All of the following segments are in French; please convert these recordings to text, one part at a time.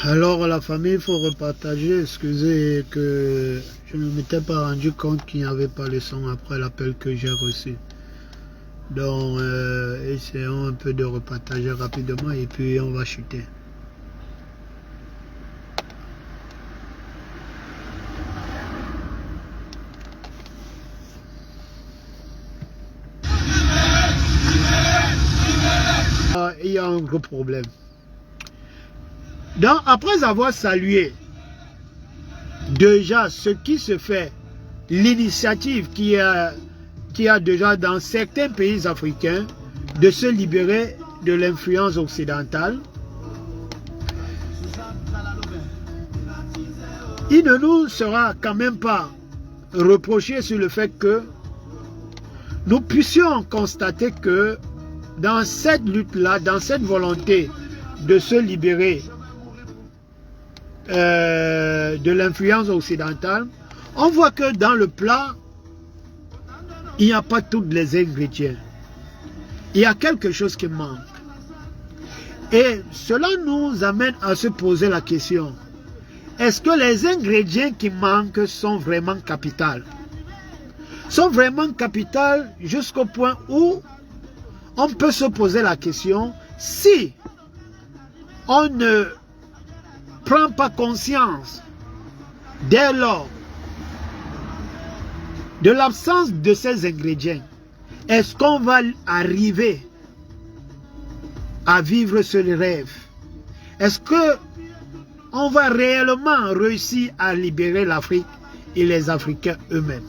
Alors la famille, il faut repartager. Excusez que je ne m'étais pas rendu compte qu'il n'y avait pas le son après l'appel que j'ai reçu. Donc essayons un peu de repartager rapidement et puis on va chuter. Il y a un gros problème. Donc, après avoir salué déjà ce qui se fait, l'initiative qui a déjà dans certains pays africains de se libérer de l'influence occidentale, il ne nous sera quand même pas reproché sur le fait que nous puissions constater que dans cette lutte-là, dans cette volonté de se libérer de l'influence occidentale, on voit que dans le plat, il n'y a pas tous les ingrédients. Il y a quelque chose qui manque. Et cela nous amène à se poser la question, est-ce que les ingrédients qui manquent sont vraiment capitaux? Sont vraiment capitaux jusqu'au point où on peut se poser la question, si on ne prend pas conscience dès lors de l'absence de ces ingrédients, est-ce qu'on va arriver à vivre ce rêve? Est-ce que on va réellement réussir à libérer l'Afrique et les Africains eux-mêmes?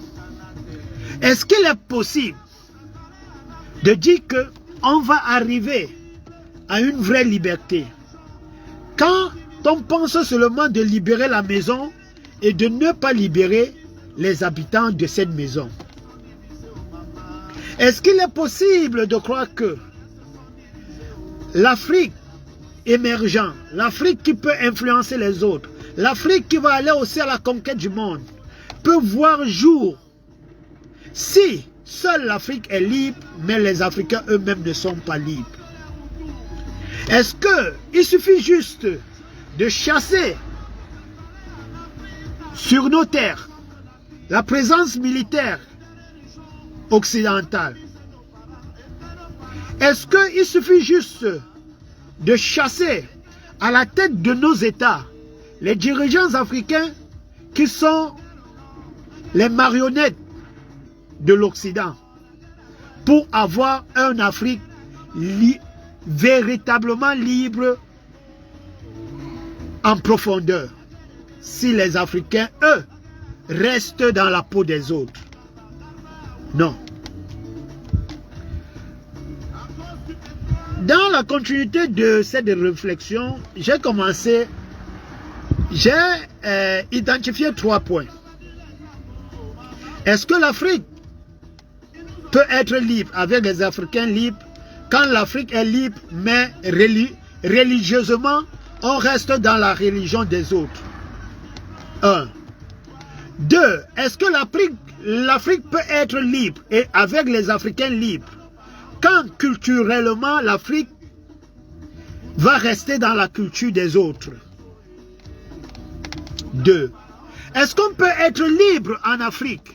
Est-ce qu'il est possible de dire que on va arriver à une vraie liberté quand on pense seulement de libérer la maison et de ne pas libérer les habitants de cette maison? Est-ce qu'il est possible de croire que l'Afrique émergente, l'Afrique qui peut influencer les autres, l'Afrique qui va aller aussi à la conquête du monde, peut voir jour si seule l'Afrique est libre, mais les Africains eux-mêmes ne sont pas libres? Est-ce qu'il suffit juste de chasser sur nos terres la présence militaire occidentale? Est-ce qu'il suffit juste de chasser à la tête de nos États les dirigeants africains qui sont les marionnettes de l'Occident pour avoir une Afrique véritablement libre en profondeur, si les Africains, eux, restent dans la peau des autres? Non. Dans la continuité de cette réflexion, j'ai identifié 3 points. Est-ce que l'Afrique peut être libre avec les Africains libres quand l'Afrique est libre, mais religieusement, on reste dans la religion des autres? 1. 2. Est-ce que l'Afrique peut être libre et avec les Africains libres quand culturellement l'Afrique va rester dans la culture des autres? 2. Est-ce qu'on peut être libre en Afrique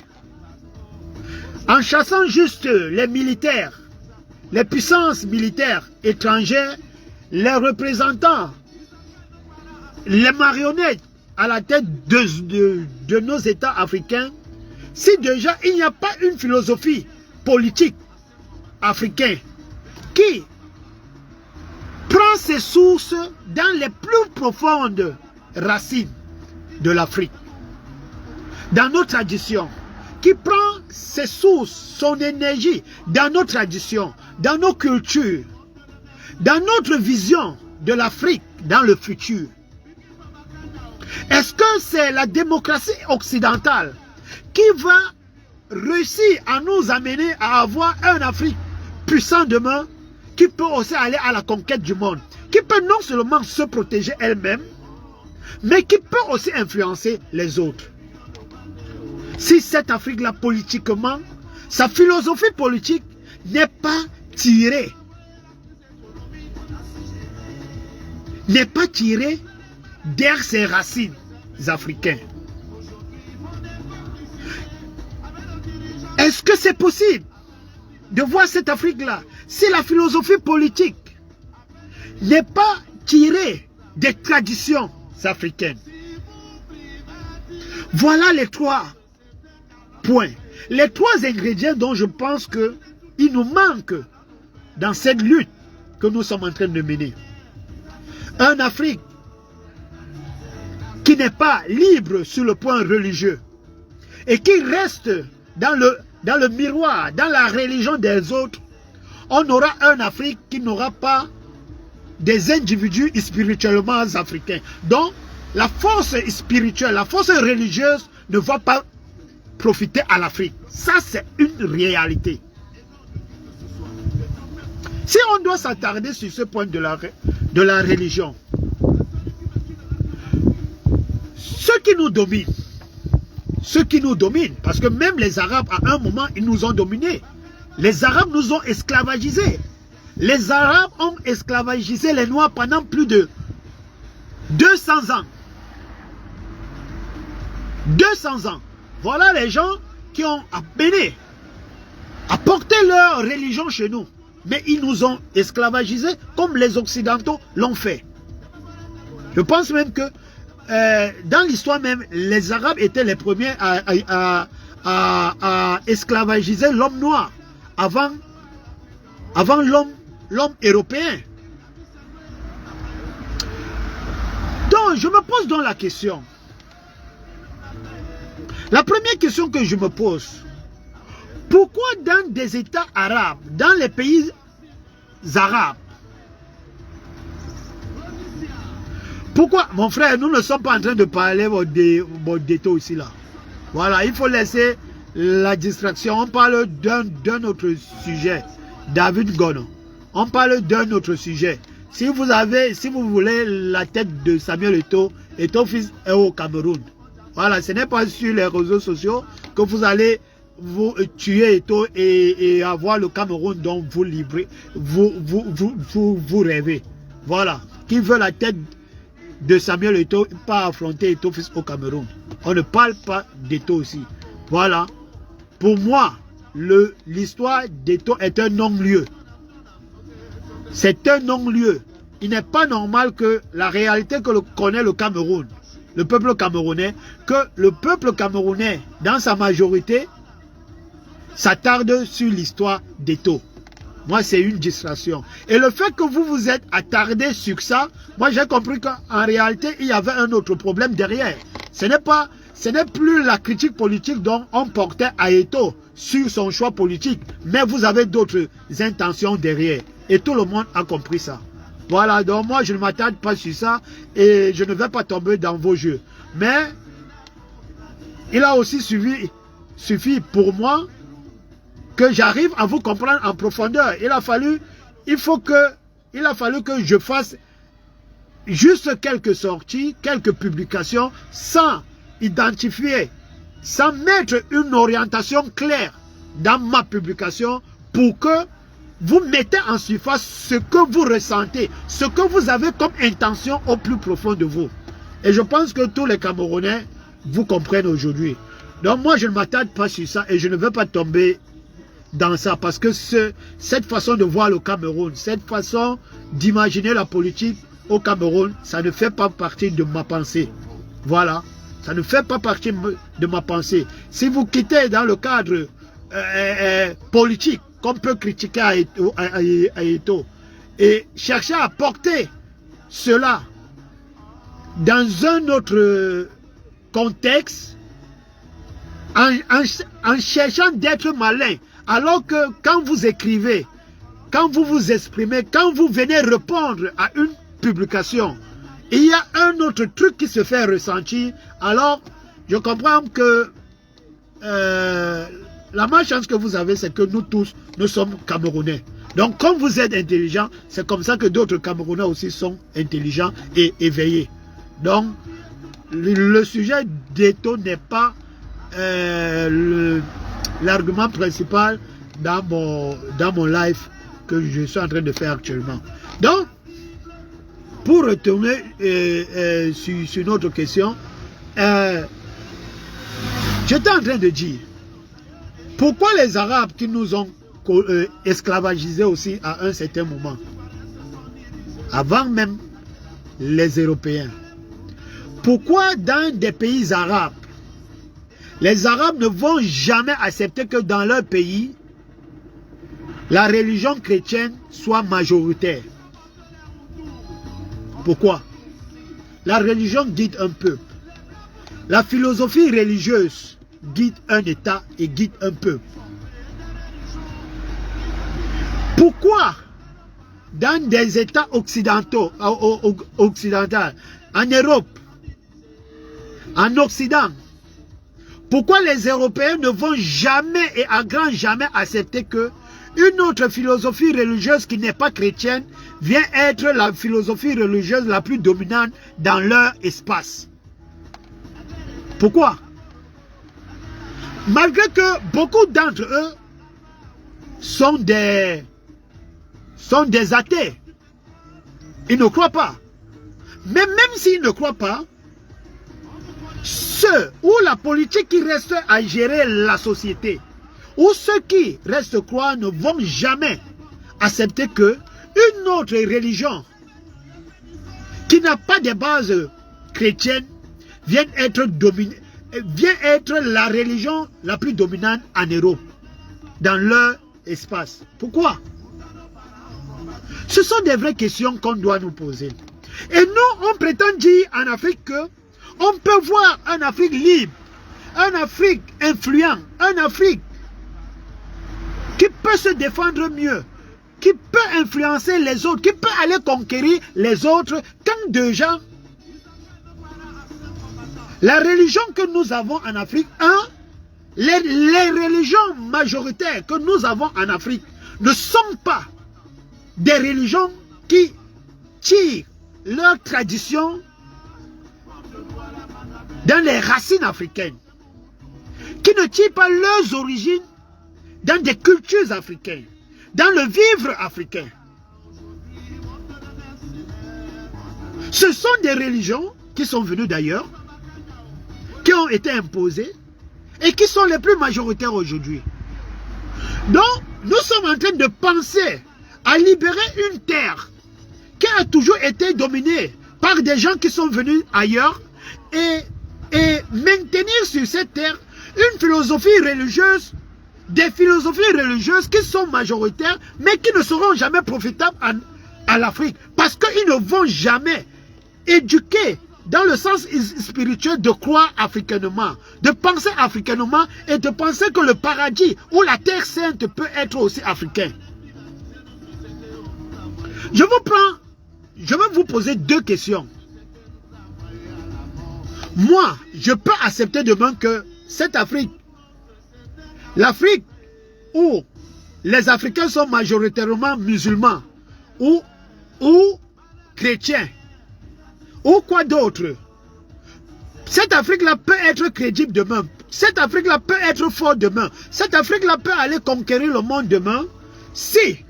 en chassant juste les militaires, les puissances militaires étrangères, les représentants, les marionnettes à la tête de nos États africains, si déjà il n'y a pas une philosophie politique africaine qui prend ses sources dans les plus profondes racines de l'Afrique, dans nos traditions, qui prend ses sources, son énergie dans nos traditions, dans nos cultures, dans notre vision de l'Afrique dans le futur? Est-ce que c'est la démocratie occidentale qui va réussir à nous amener à avoir une Afrique puissante demain, qui peut aussi aller à la conquête du monde, qui peut non seulement se protéger elle-même, mais qui peut aussi influencer les autres? Si cette Afrique-là, politiquement, sa philosophie politique n'est pas tirée derrière ses racines africaines. Est-ce que c'est possible de voir cette Afrique-là si la philosophie politique n'est pas tirée des traditions africaines? Voilà les 3 points, les 3 ingrédients dont je pense qu'il nous manque dans cette lutte que nous sommes en train de mener. Un Afrique qui n'est pas libre sur le point religieux et qui reste dans le miroir, dans la religion des autres. On aura un Afrique qui n'aura pas des individus spirituellement africains. Donc, la force spirituelle, la force religieuse ne va pas profiter à l'Afrique. Ça, c'est une réalité. Si on doit s'attarder sur ce point de la religion, ceux qui nous dominent, parce que même les Arabes, à un moment, ils nous ont dominés. Les Arabes nous ont esclavagisés. Les Arabes ont esclavagisé les Noirs pendant plus de 200 ans. 200 ans. Voilà les gens qui ont apporté leur religion chez nous. Mais ils nous ont esclavagisés comme les Occidentaux l'ont fait. Je pense même que dans l'histoire même, les Arabes étaient les premiers à esclavagiser l'homme noir avant l'homme européen. Donc, je me pose donc la question. La première question que je me pose, pourquoi dans des États arabes, dans les pays arabes, pourquoi, mon frère, nous ne sommes pas en train de parler d'étau ici là. Voilà, il faut laisser la distraction. On parle d'un autre sujet. David Gono. On parle d'un autre sujet. Si vous voulez la tête de Samuel Eto'o, Eto'o fils est au Cameroun. Voilà, ce n'est pas sur les réseaux sociaux que vous allez vous tuer Eto'o et avoir le Cameroun dont vous livrez, vous rêvez. Voilà. Qui veut la tête de Samuel Eto'o, pas affronter Eto'o fils au Cameroun. On ne parle pas d'Eto'o aussi. Voilà. Pour moi, l'histoire d'Eto'o est un non-lieu. C'est un non-lieu. Il n'est pas normal que la réalité que connaît le Cameroun, le peuple camerounais, que le peuple camerounais, dans sa majorité, s'attarde sur l'histoire d'Eto'o. Moi, c'est une distraction. Et le fait que vous vous êtes attardé sur ça, moi, j'ai compris qu'en réalité, il y avait un autre problème derrière. Ce n'est plus la critique politique dont on portait à Eto'o sur son choix politique, mais vous avez d'autres intentions derrière. Et tout le monde a compris ça. Voilà, donc moi, je ne m'attarde pas sur ça et je ne vais pas tomber dans vos jeux. Mais, il a aussi suffi pour moi que j'arrive à vous comprendre en profondeur. Il a fallu que je fasse juste quelques sorties, quelques publications, sans identifier, sans mettre une orientation claire dans ma publication pour que vous mettez en surface ce que vous ressentez, ce que vous avez comme intention au plus profond de vous. Et je pense que tous les Camerounais vous comprennent aujourd'hui. Donc moi, je ne m'attarde pas sur ça et je ne veux pas tomber dans ça parce que cette façon de voir le Cameroun, cette façon d'imaginer la politique au Cameroun, ça ne fait pas partie de ma pensée. Voilà, ça ne fait pas partie de ma pensée. Si vous quittez dans le cadre politique, qu'on peut critiquer à Eto'o, et chercher à porter cela dans un autre contexte, en cherchant d'être malin, alors que quand vous écrivez, quand vous vous exprimez, quand vous venez répondre à une publication, il y a un autre truc qui se fait ressentir. Alors, je comprends que la malchance que vous avez, c'est que nous tous, nous sommes Camerounais. Donc, comme vous êtes intelligents, c'est comme ça que d'autres Camerounais aussi sont intelligents et éveillés. Donc, le sujet d'Eto'o n'est pas l'argument principal dans mon live que je suis en train de faire actuellement. Donc, pour retourner sur notre question, j'étais en train de dire, pourquoi les Arabes qui nous ont esclavagisés aussi à un certain moment, avant même les Européens, pourquoi dans des pays arabes, les Arabes ne vont jamais accepter que dans leur pays, la religion chrétienne soit majoritaire? Pourquoi? La religion guide un peuple. La philosophie religieuse guide un État et guide un peuple. Pourquoi dans des États occidentaux, en Europe, en Occident, pourquoi les Européens ne vont jamais et à grand jamais accepter que une autre philosophie religieuse qui n'est pas chrétienne vient être la philosophie religieuse la plus dominante dans leur espace? Pourquoi? Malgré que beaucoup d'entre eux sont des athées. Ils ne croient pas. Mais même s'ils ne croient pas, ceux ou la politique qui reste à gérer la société, ou ceux qui restent croire, ne vont jamais accepter que une autre religion qui n'a pas de base chrétienne vienne être la religion la plus dominante en Europe, dans leur espace. Pourquoi? Ce sont des vraies questions qu'on doit nous poser. Et nous, on prétend dire en Afrique que on peut voir un Afrique libre, un Afrique influent, un Afrique qui peut se défendre mieux, qui peut influencer les autres, qui peut aller conquérir les autres, quand déjà la religion que nous avons en Afrique, les religions majoritaires que nous avons en Afrique ne sont pas des religions qui tirent leur tradition dans les racines africaines, qui ne tirent pas leurs origines dans des cultures africaines, dans le vivre africain. Ce sont des religions qui sont venues d'ailleurs, qui ont été imposées et qui sont les plus majoritaires aujourd'hui. Donc, nous sommes en train de penser à libérer une terre qui a toujours été dominée par des gens qui sont venus ailleurs et maintenir sur cette terre une philosophie religieuse, des philosophies religieuses qui sont majoritaires mais qui ne seront jamais profitables à l'Afrique parce qu'ils ne vont jamais éduquer dans le sens spirituel de croire africainement, de penser africainement et de penser que le paradis ou la terre sainte peut être aussi africain. Je vais vous poser deux questions. Moi, je peux accepter demain que cette Afrique, l'Afrique où les Africains sont majoritairement musulmans ou chrétiens, ou quoi d'autre, cette Afrique-là peut être crédible demain. Cette Afrique-là peut être forte demain. Cette Afrique-là peut aller conquérir le monde demain si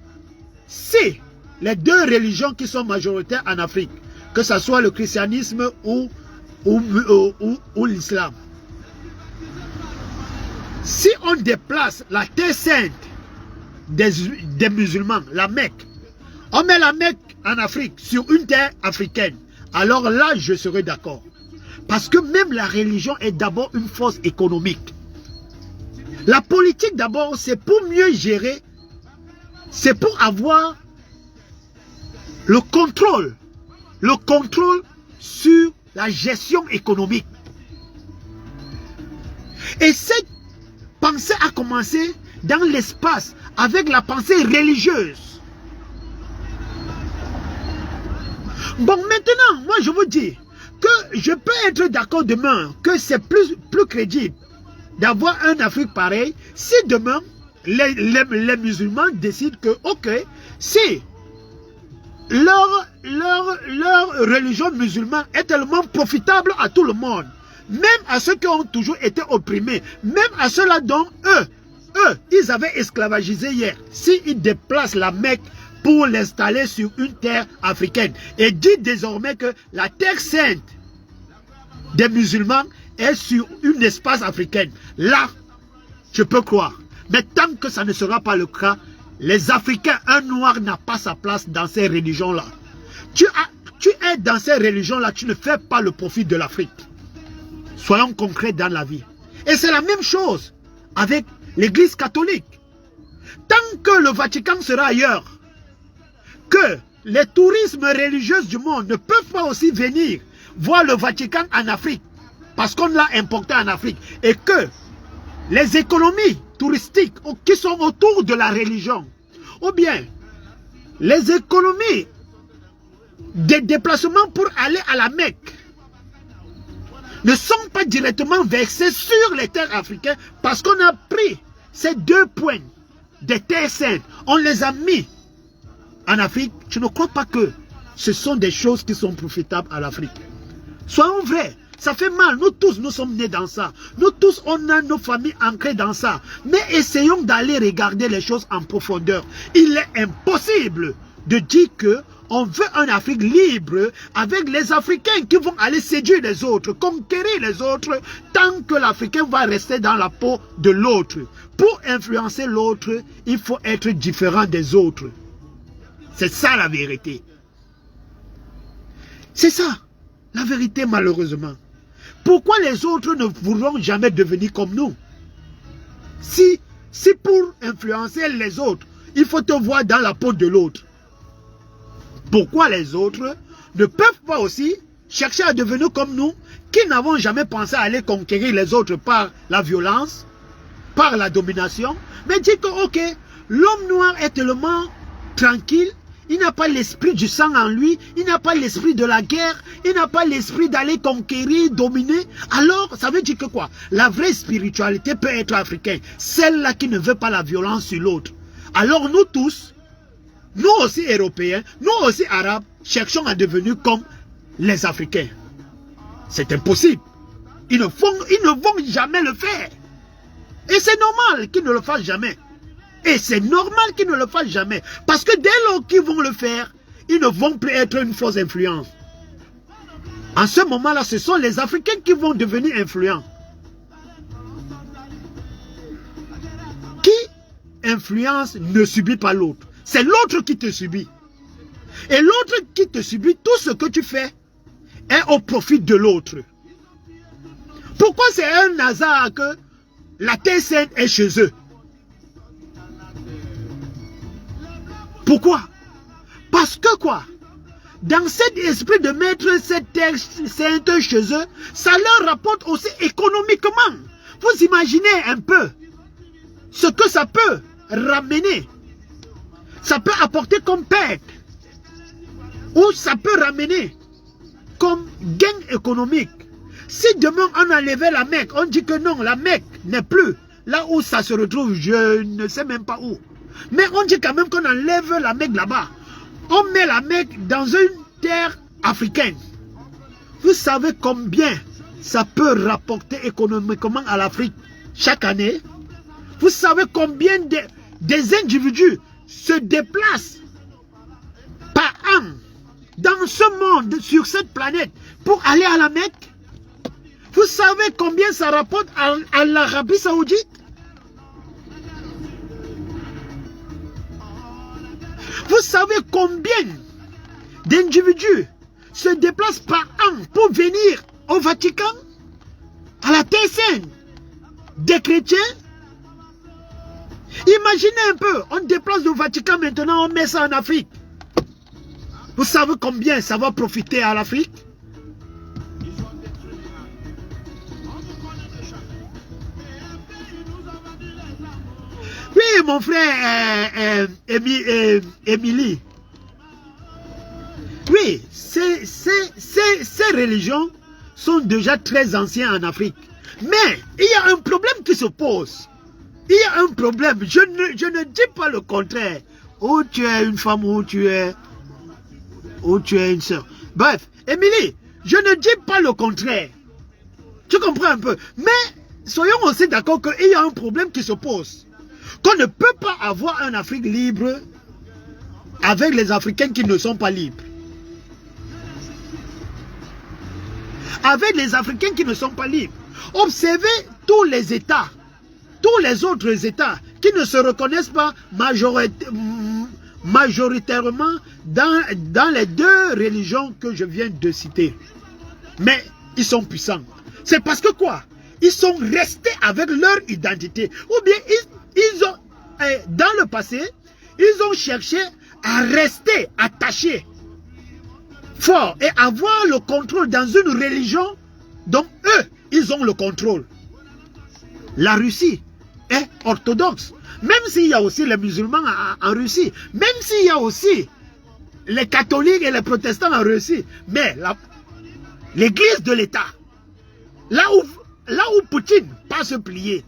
les deux religions qui sont majoritaires en Afrique, que ce soit le christianisme ou l'islam, si on déplace la terre sainte des musulmans, la Mecque, on met la Mecque en Afrique, sur une terre africaine, alors là, je serai d'accord. Parce que même la religion est d'abord une force économique. La politique d'abord, c'est pour mieux gérer, c'est pour avoir le contrôle sur la gestion économique. Et cette pensée a commencé dans l'espace avec la pensée religieuse. Bon, maintenant, moi je vous dis que je peux être d'accord demain que c'est plus crédible d'avoir un Afrique pareil si demain les musulmans décident que, ok, si leur religion musulmane est tellement profitable à tout le monde, même à ceux qui ont toujours été opprimés, même à ceux-là dont eux, ils avaient esclavagisé hier, s'ils déplacent la Mecque pour l'installer sur une terre africaine. Et dit désormais que la terre sainte des musulmans est sur un espace africain. Là, je peux croire. Mais tant que ça ne sera pas le cas, les Africains, un noir n'a pas sa place dans ces religions-là. Tu es dans ces religions-là, tu ne fais pas le profit de l'Afrique. Soyons concrets dans la vie. Et c'est la même chose avec l'Église catholique. Tant que le Vatican sera ailleurs, que les tourismes religieux du monde ne peuvent pas aussi venir voir le Vatican en Afrique, parce qu'on l'a importé en Afrique, et que les économies touristiques qui sont autour de la religion, ou bien les économies des déplacements pour aller à la Mecque, ne sont pas directement versées sur les terres africaines, parce qu'on a pris ces 2 points des terres saintes, on les a mis en Afrique. Je ne crois pas que ce sont des choses qui sont profitables à l'Afrique. Soyons vrais, ça fait mal. Nous tous, nous sommes nés dans ça. Nous tous, on a nos familles ancrées dans ça. Mais essayons d'aller regarder les choses en profondeur. Il est impossible de dire que on veut une Afrique libre avec les Africains qui vont aller séduire les autres, conquérir les autres, tant que l'Africain va rester dans la peau de l'autre. Pour influencer l'autre, il faut être différent des autres. C'est ça la vérité. C'est ça, la vérité malheureusement. Pourquoi les autres ne voudront jamais devenir comme nous? Si pour influencer les autres, il faut te voir dans la peau de l'autre. Pourquoi les autres ne peuvent pas aussi chercher à devenir comme nous, qui n'avons jamais pensé à aller conquérir les autres par la violence, par la domination, mais dit que ok, l'homme noir est tellement tranquille, il n'a pas l'esprit du sang en lui, il n'a pas l'esprit de la guerre, il n'a pas l'esprit d'aller conquérir, dominer. Alors, ça veut dire que quoi? La vraie spiritualité peut être africaine, celle-là qui ne veut pas la violence sur l'autre. Alors nous tous, nous aussi Européens, nous aussi Arabes, cherchons à devenir comme les Africains. C'est impossible. Ils ne vont jamais le faire. Et c'est normal qu'ils ne le fassent jamais. Et c'est normal qu'ils ne le fassent jamais. Parce que dès lors qu'ils vont le faire, ils ne vont plus être une fausse influence. En ce moment-là, ce sont les Africains qui vont devenir influents. Qui influence ne subit pas l'autre. C'est l'autre qui te subit. Et l'autre qui te subit, tout ce que tu fais est au profit de l'autre. Pourquoi c'est un hasard que la terre sainte est chez eux? Pourquoi? Parce que quoi? Dans cet esprit de mettre cette terre sainte chez eux, ça leur rapporte aussi économiquement. Vous imaginez un peu ce que ça peut ramener. Ça peut apporter comme perte. Ou ça peut ramener comme gain économique. Si demain on enlevait la Mecque, on dit que non, la Mecque n'est plus là où ça se retrouve, je ne sais même pas où. Mais on dit quand même qu'on enlève la Mecque là-bas. On met la Mecque dans une terre africaine. Vous savez combien ça peut rapporter économiquement à l'Afrique chaque année? Vous savez combien des individus se déplacent par an dans ce monde, sur cette planète, pour aller à la Mecque? Vous savez combien ça rapporte à l'Arabie Saoudite? Vous savez combien d'individus se déplacent par an pour venir au Vatican, à la Terre Sainte, des chrétiens? Imaginez un peu, on déplace le Vatican maintenant, on met ça en Afrique. Vous savez combien ça va profiter à l'Afrique? Oui, mon frère Émilie. Oui, ces religions sont déjà très anciennes en Afrique. Mais il y a un problème qui se pose. Il y a un problème. Je ne dis pas le contraire. Ou tu es une femme, ou tu es une soeur. Bref, Émilie, je ne dis pas le contraire. Tu comprends un peu? Mais soyons aussi d'accord qu'il y a un problème qui se pose. Qu'on ne peut pas avoir une Afrique libre avec les Africains qui ne sont pas libres. Avec les Africains qui ne sont pas libres. Observez tous les États, tous les autres États qui ne se reconnaissent pas majoritairement dans les deux religions que je viens de citer. Mais ils sont puissants. C'est parce que quoi? Ils sont restés avec leur identité. Ou bien ils ont, dans le passé, ils ont cherché à rester attachés, forts, et avoir le contrôle dans une religion dont eux, ils ont le contrôle. La Russie est orthodoxe. Même s'il y a aussi les musulmans en Russie, même s'il y a aussi les catholiques et les protestants en Russie, mais l'église de l'État, là où Poutine pas se plier,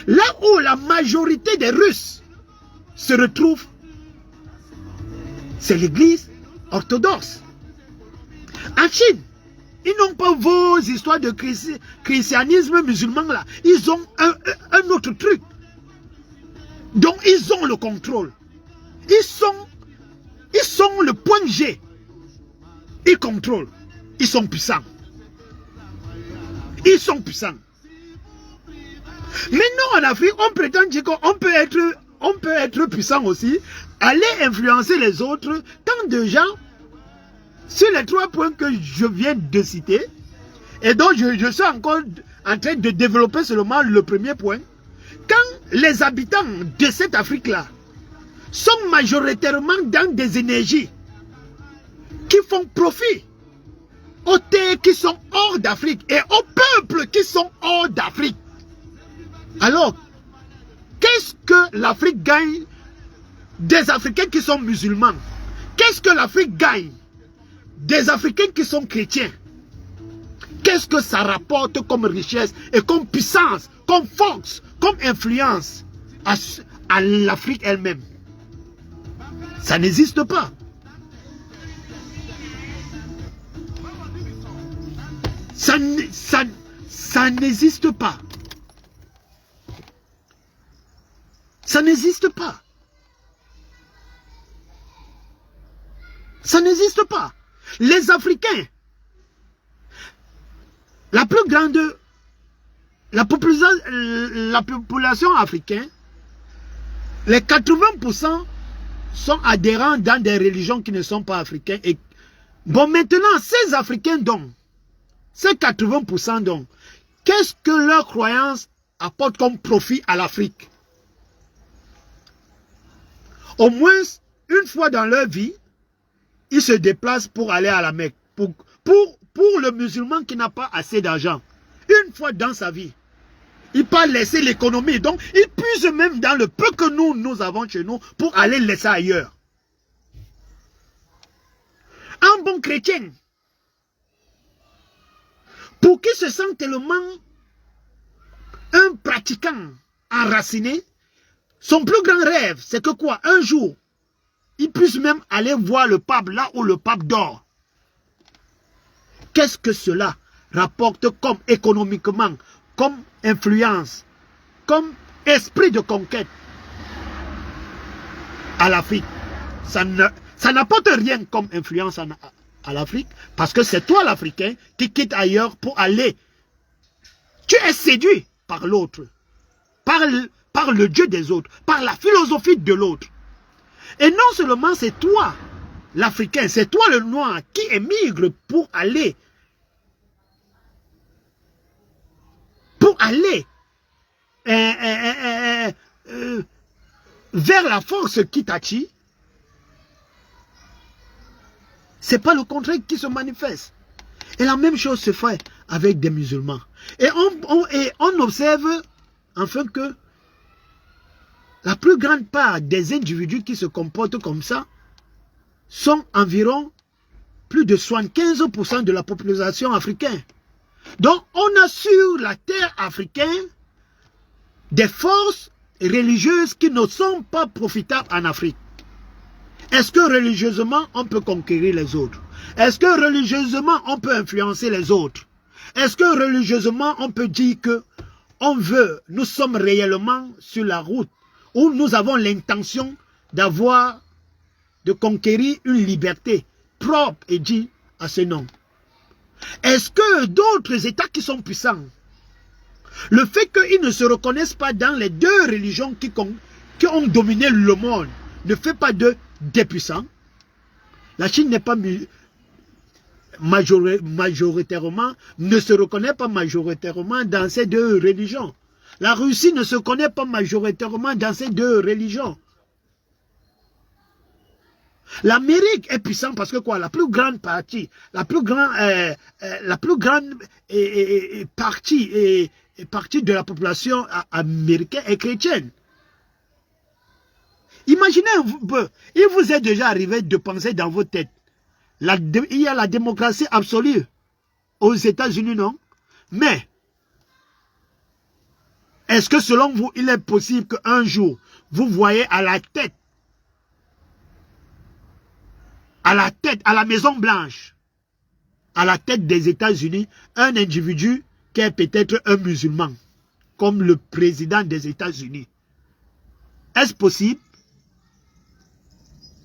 là où la majorité des Russes se retrouvent, c'est l'église orthodoxe. En Chine, ils n'ont pas vos histoires de christianisme musulman là. Ils ont un autre truc. Donc ils ont le contrôle. Ils sont le point G. Ils contrôlent. Ils sont puissants. Ils sont puissants. Mais nous en Afrique, on prétend dire qu'on peut être puissant aussi, aller influencer les autres, tant de gens, sur les 3 points que je viens de citer, et donc je suis encore en train de développer seulement le premier point. Quand les habitants de cette Afrique-là sont majoritairement dans des énergies qui font profit aux terres qui sont hors d'Afrique et aux peuples qui sont hors d'Afrique, alors qu'est-ce que l'Afrique gagne des Africains qui sont musulmans? Qu'est-ce que l'Afrique gagne des Africains qui sont chrétiens? Qu'est-ce que ça rapporte comme richesse et comme puissance, comme force, comme influence à l'Afrique elle-même? Ça n'existe pas. Ça n'existe pas. Ça n'existe pas. Ça n'existe pas. Les Africains, la plus grande, la population africaine, les 80% sont adhérents dans des religions qui ne sont pas africaines. Et bon, maintenant, ces Africains donc, ces 80% donc, qu'est-ce que leur croyance apporte comme profit à l'Afrique? Au moins, une fois dans leur vie, ils se déplacent pour aller à la Mecque. Pour le musulman qui n'a pas assez d'argent, une fois dans sa vie, il peut laisser l'économie. Donc, il puise même dans le peu que nous avons chez nous pour aller laisser ailleurs. Un bon chrétien, pour qu'il se sente tellement un pratiquant enraciné, son plus grand rêve, c'est que quoi? Un jour, il puisse même aller voir le pape là où le pape dort. Qu'est-ce que cela rapporte comme économiquement, comme influence, comme esprit de conquête à l'Afrique? Ça n'apporte rien comme influence à l'Afrique, parce que c'est toi l'Africain qui quitte ailleurs pour aller. Tu es séduit par l'autre, par le Dieu des autres, par la philosophie de l'autre. Et non seulement c'est toi l'Africain, c'est toi le noir qui émigre pour aller vers la force qui t'attire. C'est pas le contraire qui se manifeste. Et la même chose se fait avec des musulmans. Et on observe enfin que la plus grande part des individus qui se comportent comme ça sont environ plus de 75% de la population africaine. Donc, on a sur la terre africaine des forces religieuses qui ne sont pas profitables en Afrique. Est-ce que religieusement, on peut conquérir les autres? Est-ce que religieusement, on peut influencer les autres? Est-ce que religieusement, on peut dire que nous sommes réellement sur la route où nous avons l'intention d'avoir de conquérir une liberté propre et digne à ce nom. Est-ce que d'autres États qui sont puissants, le fait qu'ils ne se reconnaissent pas dans les deux religions qui ont dominé le monde, ne fait pas d'eux des puissants? La Chine n'est pas majoritairement, ne se reconnaît pas majoritairement dans ces deux religions. La Russie ne se connaît pas majoritairement dans ces deux religions. L'Amérique est puissante parce que quoi? La plus grande partie, la plus grande partie de la population américaine est chrétienne. Imaginez, il vous est déjà arrivé de penser dans vos têtes, il y a la démocratie absolue aux États-Unis, non? Mais, est-ce que selon vous, il est possible qu'un jour, vous voyez à la tête, à la Maison Blanche, à la tête des États-Unis, un individu qui est peut-être un musulman, comme le président des États-Unis? Est-ce possible?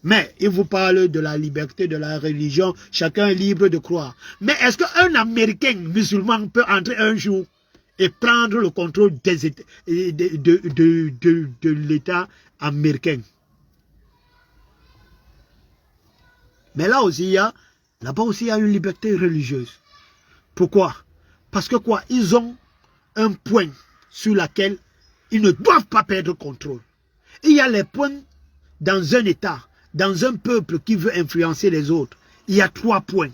Mais il vous parle de la liberté de la religion, chacun est libre de croire. Mais est-ce qu'un Américain musulman peut entrer un jour et prendre le contrôle de l'État américain? Mais là aussi, là-bas aussi, il y a une liberté religieuse. Pourquoi? Parce que quoi? Ils ont un point sur lequel ils ne doivent pas perdre contrôle. Il y a les points dans un État, dans un peuple qui veut influencer les autres. Il y a 3 points.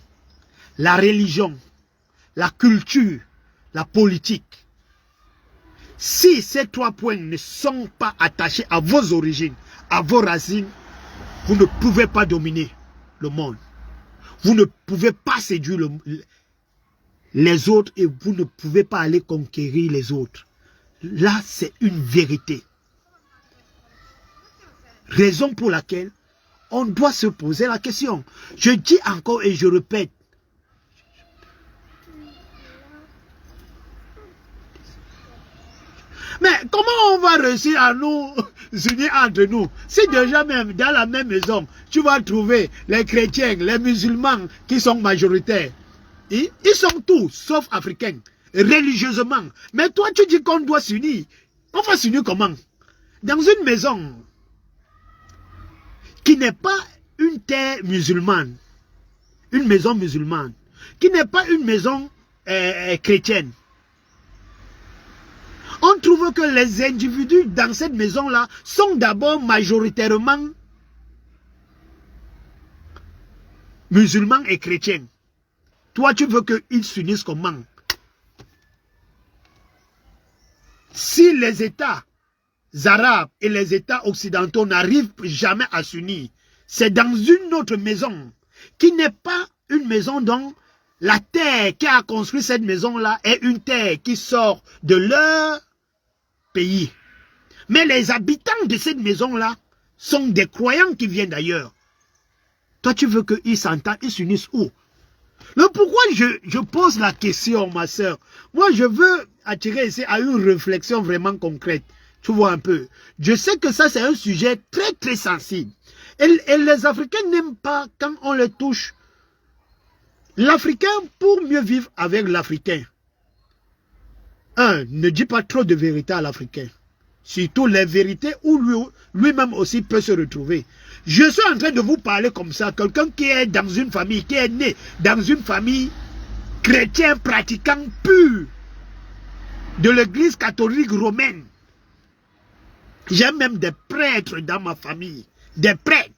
La religion, la culture, la politique. Si ces 3 points ne sont pas attachés à vos origines, à vos racines, vous ne pouvez pas dominer le monde. Vous ne pouvez pas séduire les autres et vous ne pouvez pas aller conquérir les autres. Là, c'est une vérité. Raison pour laquelle on doit se poser la question. Je dis encore et je répète. Mais comment on va réussir à nous unir entre nous? Si déjà même dans la même maison, tu vas trouver les chrétiens, les musulmans qui sont majoritaires. Ils sont tous, sauf africains, religieusement. Mais toi, tu dis qu'on doit s'unir. On va s'unir comment? Dans une maison qui n'est pas une terre musulmane, une maison musulmane, qui n'est pas une maison chrétienne. On trouve que les individus dans cette maison-là sont d'abord majoritairement musulmans et chrétiens. Toi, tu veux qu'ils s'unissent comment? Si les États arabes et les États occidentaux n'arrivent jamais à s'unir, c'est dans une autre maison qui n'est pas une maison dont la terre qui a construit cette maison-là est une terre qui sort de leur pays. Mais les habitants de cette maison-là sont des croyants qui viennent d'ailleurs. Toi, tu veux qu'ils s'entendent, ils s'unissent où? Le pourquoi je pose la question, ma soeur. Moi, je veux attirer ici à une réflexion vraiment concrète. Tu vois un peu. Je sais que ça, c'est un sujet très, très sensible. Et les Africains n'aiment pas quand on les touche. L'Africain, pour mieux vivre avec l'Africain, ne dit pas trop de vérité à l'Africain. Surtout les vérités où lui-même aussi peut se retrouver. Je suis en train de vous parler comme ça. Quelqu'un qui est dans une famille, qui est né dans une famille chrétienne pratiquant pure de l'église catholique romaine. J'ai même des prêtres dans ma famille. Des prêtres.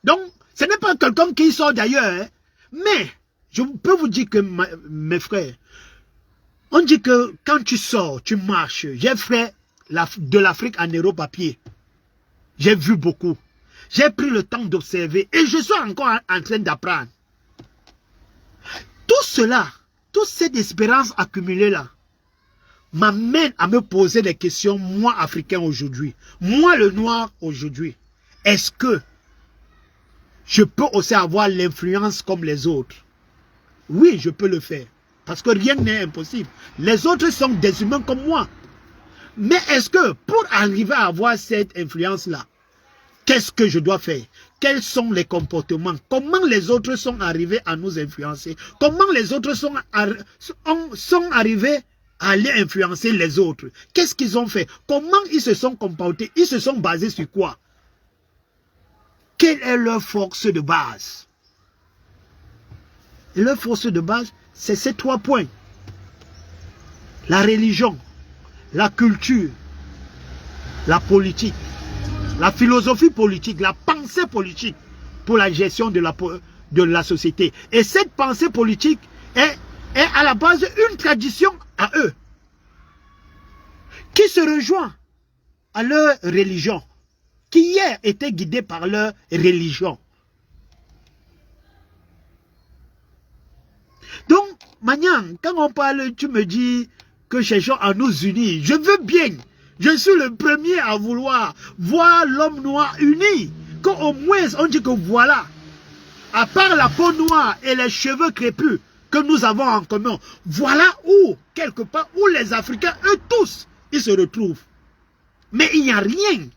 Donc, ce n'est pas quelqu'un qui sort d'ailleurs. Hein. Mais, je peux vous dire que, mes frères, on dit que quand tu sors, tu marches. J'ai fait de l'Afrique en Europe à pied. J'ai vu beaucoup. J'ai pris le temps d'observer et je suis encore en train d'apprendre. Tout cela, toute cette espérance accumulée là, m'amène à me poser des questions, moi africain aujourd'hui, moi le noir aujourd'hui. Est-ce que je peux aussi avoir l'influence comme les autres? Oui, je peux le faire. Parce que rien n'est impossible. Les autres sont des humains comme moi. Mais est-ce que pour arriver à avoir cette influence-là, Qu'est-ce que je dois faire? Quels sont les comportements? Comment les autres sont arrivés à nous influencer? Comment les autres sont arrivés à aller influencer les autres? Qu'est-ce qu'ils ont fait? Comment ils se sont comportés? Ils se sont basés sur quoi? Quelle est leur force de base? Et leur force de base, c'est ces 3 points. La religion, la culture, la politique, la philosophie politique, la pensée politique pour la gestion de la société. Et cette pensée politique est à la base une tradition à eux, qui se rejoint à leur religion, qui hier était guidée par leur religion. Donc, Magnan, quand on parle, tu me dis que cherchons à nous unir. Je veux bien. Je suis le premier à vouloir voir l'homme noir uni. Qu'au moins, on dit que voilà, à part la peau noire et les cheveux crépus que nous avons en commun, voilà où, quelque part, où les Africains, eux tous, ils se retrouvent. Mais il n'y a rien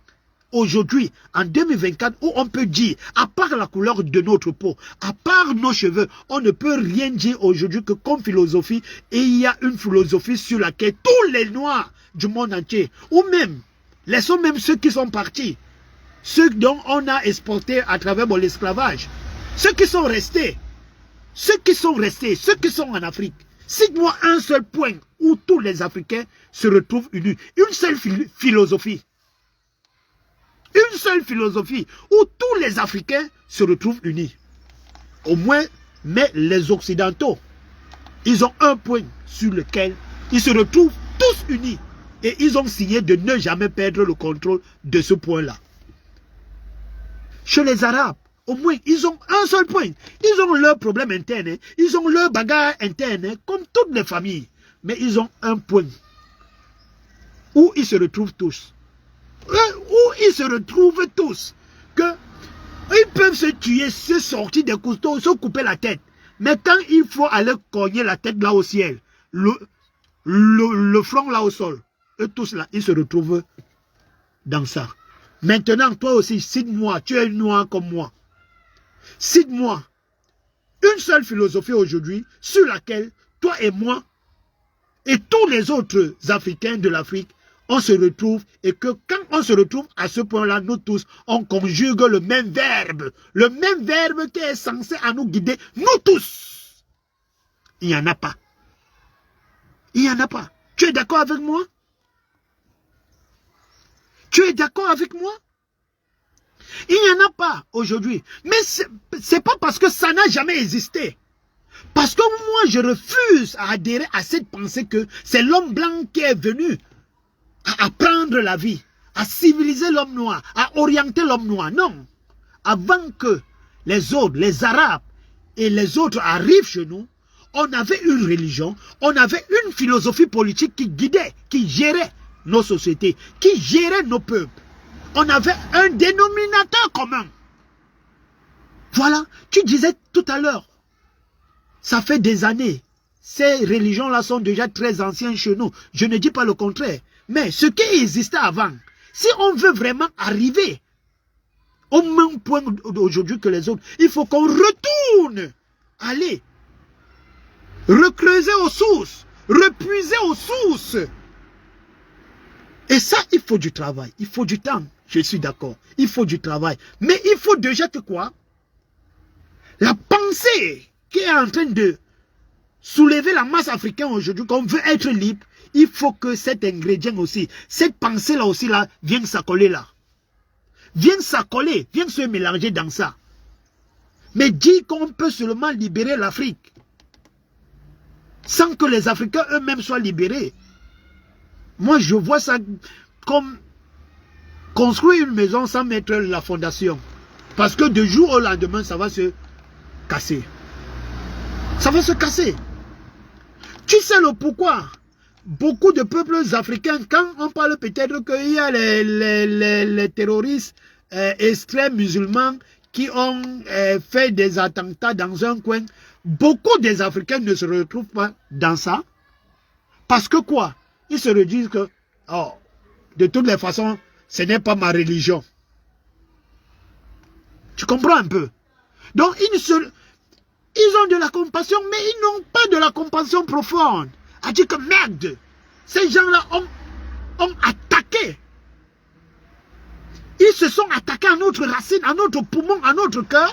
aujourd'hui, en 2024, où on peut dire, à part la couleur de notre peau, à part nos cheveux, on ne peut rien dire aujourd'hui que comme philosophie, et il y a une philosophie sur laquelle tous les Noirs du monde entier, ou même, laissons même ceux qui sont partis, ceux dont on a exporté à travers l'esclavage, ceux qui sont restés, ceux qui sont en Afrique, cite-moi un seul point où tous les Africains se retrouvent unis, une seule philosophie. Une seule philosophie où tous les Africains se retrouvent unis. Au moins, mais les Occidentaux, ils ont un point sur lequel ils se retrouvent tous unis. Et ils ont signé de ne jamais perdre le contrôle de ce point-là. Chez les Arabes, au moins, ils ont un seul point. Ils ont leurs problèmes internes, hein. Ils ont leurs bagarres internes, hein, comme toutes les familles. Mais ils ont un point où ils se retrouvent tous. Où ils se retrouvent tous, que ils peuvent se tuer, se sortir des couteaux, se couper la tête. Mais quand il faut aller cogner la tête là au ciel, le front là au sol, eux tous là, ils se retrouvent dans ça. Maintenant, toi aussi, cite-moi, tu es noir comme moi. Cite-moi une seule philosophie aujourd'hui sur laquelle toi et moi et tous les autres Africains de l'Afrique, on se retrouve, et que quand on se retrouve à ce point-là, nous tous, on conjugue le même verbe qui est censé à nous guider, nous tous. Il n'y en a pas. Il n'y en a pas. Tu es d'accord avec moi? Tu es d'accord avec moi? Il n'y en a pas aujourd'hui. Mais c'est pas parce que ça n'a jamais existé. Parce que moi, je refuse à adhérer à cette pensée que c'est l'homme blanc qui est venu à apprendre la vie, à civiliser l'homme noir, à orienter l'homme noir. Non. Avant que les autres, les Arabes et les autres arrivent chez nous, on avait une religion, on avait une philosophie politique qui guidait, qui gérait nos sociétés, qui gérait nos peuples. On avait un dénominateur commun. Voilà, tu disais tout à l'heure, ça fait des années. Ces religions-là sont déjà très anciennes chez nous. Je ne dis pas le contraire. Mais ce qui existait avant, si on veut vraiment arriver au même point aujourd'hui que les autres, il faut qu'on retourne, aller, recreuser aux sources, repuiser aux sources. Et ça, il faut du travail, il faut du temps. Je suis d'accord, il faut du travail. Mais il faut déjà que quoi? La pensée qui est en train de soulever la masse africaine aujourd'hui, qu'on veut être libre, il faut que cet ingrédient aussi, cette pensée-là aussi, là, vienne s'accoler là. Vienne s'accoler, vienne se mélanger dans ça. Mais dire qu'on peut seulement libérer l'Afrique, sans que les Africains eux-mêmes soient libérés. Moi, je vois ça comme construire une maison sans mettre la fondation. Parce que de jour au lendemain, ça va se casser. Ça va se casser. Tu sais le pourquoi? Beaucoup de peuples africains, quand on parle peut-être qu'il y a les terroristes extrêmes musulmans qui ont fait des attentats dans un coin, beaucoup des Africains ne se retrouvent pas dans ça. Parce que quoi? Ils se redisent que, oh, de toutes les façons, ce n'est pas ma religion. Tu comprends un peu? Donc, ils ont de la compassion, mais ils n'ont pas de la compassion profonde. À dire que merde, ces gens-là ont attaqué. Ils se sont attaqués à notre racine, à notre poumon, à notre cœur.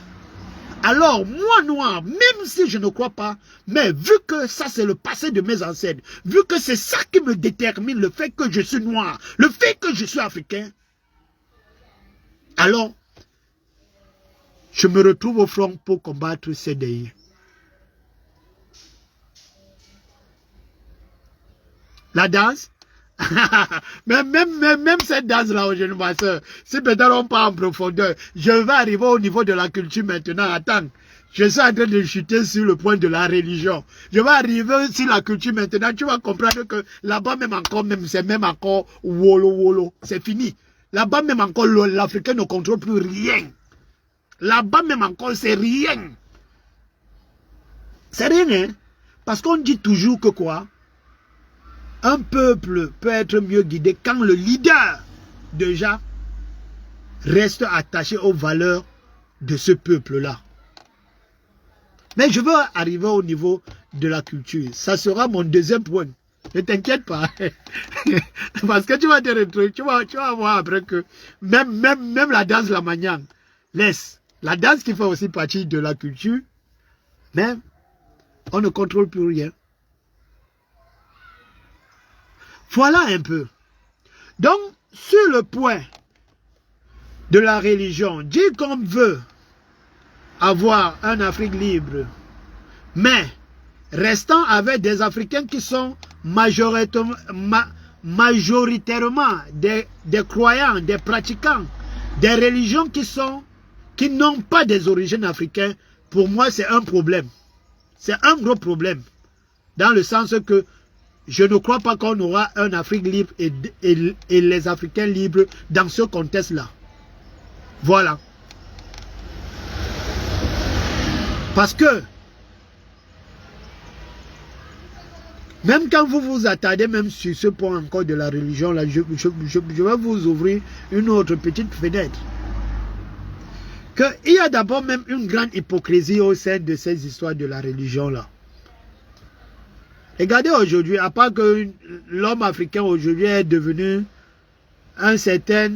Alors, moi, noir, même si je ne crois pas, mais vu que ça, c'est le passé de mes ancêtres, vu que c'est ça qui me détermine, le fait que je suis noir, le fait que je suis africain, alors, je me retrouve au front pour combattre ces CDI. La danse, même cette danse-là, aujourd'hui, ma soeur, si peut-être on part en profondeur, je vais arriver au niveau de la culture maintenant. Attends, je suis en train de chuter sur le point de la religion. Je vais arriver sur la culture maintenant. Tu vas comprendre que là-bas, c'est même encore wolo. C'est fini. Là-bas, même encore, l'Africain ne contrôle plus rien. Là-bas, même encore, c'est rien. C'est rien, hein? Parce qu'on dit toujours que quoi? Un peuple peut être mieux guidé quand le leader, déjà, reste attaché aux valeurs de ce peuple-là. Mais je veux arriver au niveau de la culture. Ça sera mon deuxième point. Ne t'inquiète pas. Parce que tu vas te retrouver, tu vas voir après que même la danse la manière, laisse. La danse qui fait aussi partie de la culture, mais on ne contrôle plus rien. Voilà un peu. Donc, sur le point de la religion, dire qu'on veut avoir une Afrique libre, mais restant avec des Africains qui sont majoritairement des croyants, des pratiquants, des religions qui n'ont pas des origines africaines, pour moi c'est un problème. C'est un gros problème. Dans le sens que je ne crois pas qu'on aura un Afrique libre et les Africains libres dans ce contexte-là. Voilà. Parce que, même quand vous vous attardez même sur ce point encore de la religion, là, je vais vous ouvrir une autre petite fenêtre. Il y a d'abord même une grande hypocrisie au sein de ces histoires de la religion-là. Regardez aujourd'hui, à part que l'homme africain aujourd'hui est devenu un certain,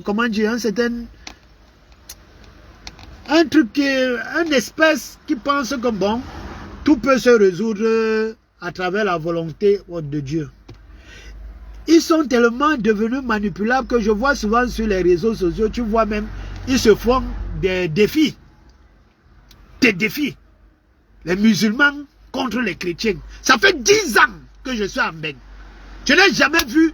comment dire, un truc, une espèce qui pense que bon, tout peut se résoudre à travers la volonté de Dieu. Ils sont tellement devenus manipulables que je vois souvent sur les réseaux sociaux, tu vois même, ils se font des défis. Des défis. Les musulmans contre les chrétiens. Ça fait 10 ans que je suis en Beng. Je n'ai jamais vu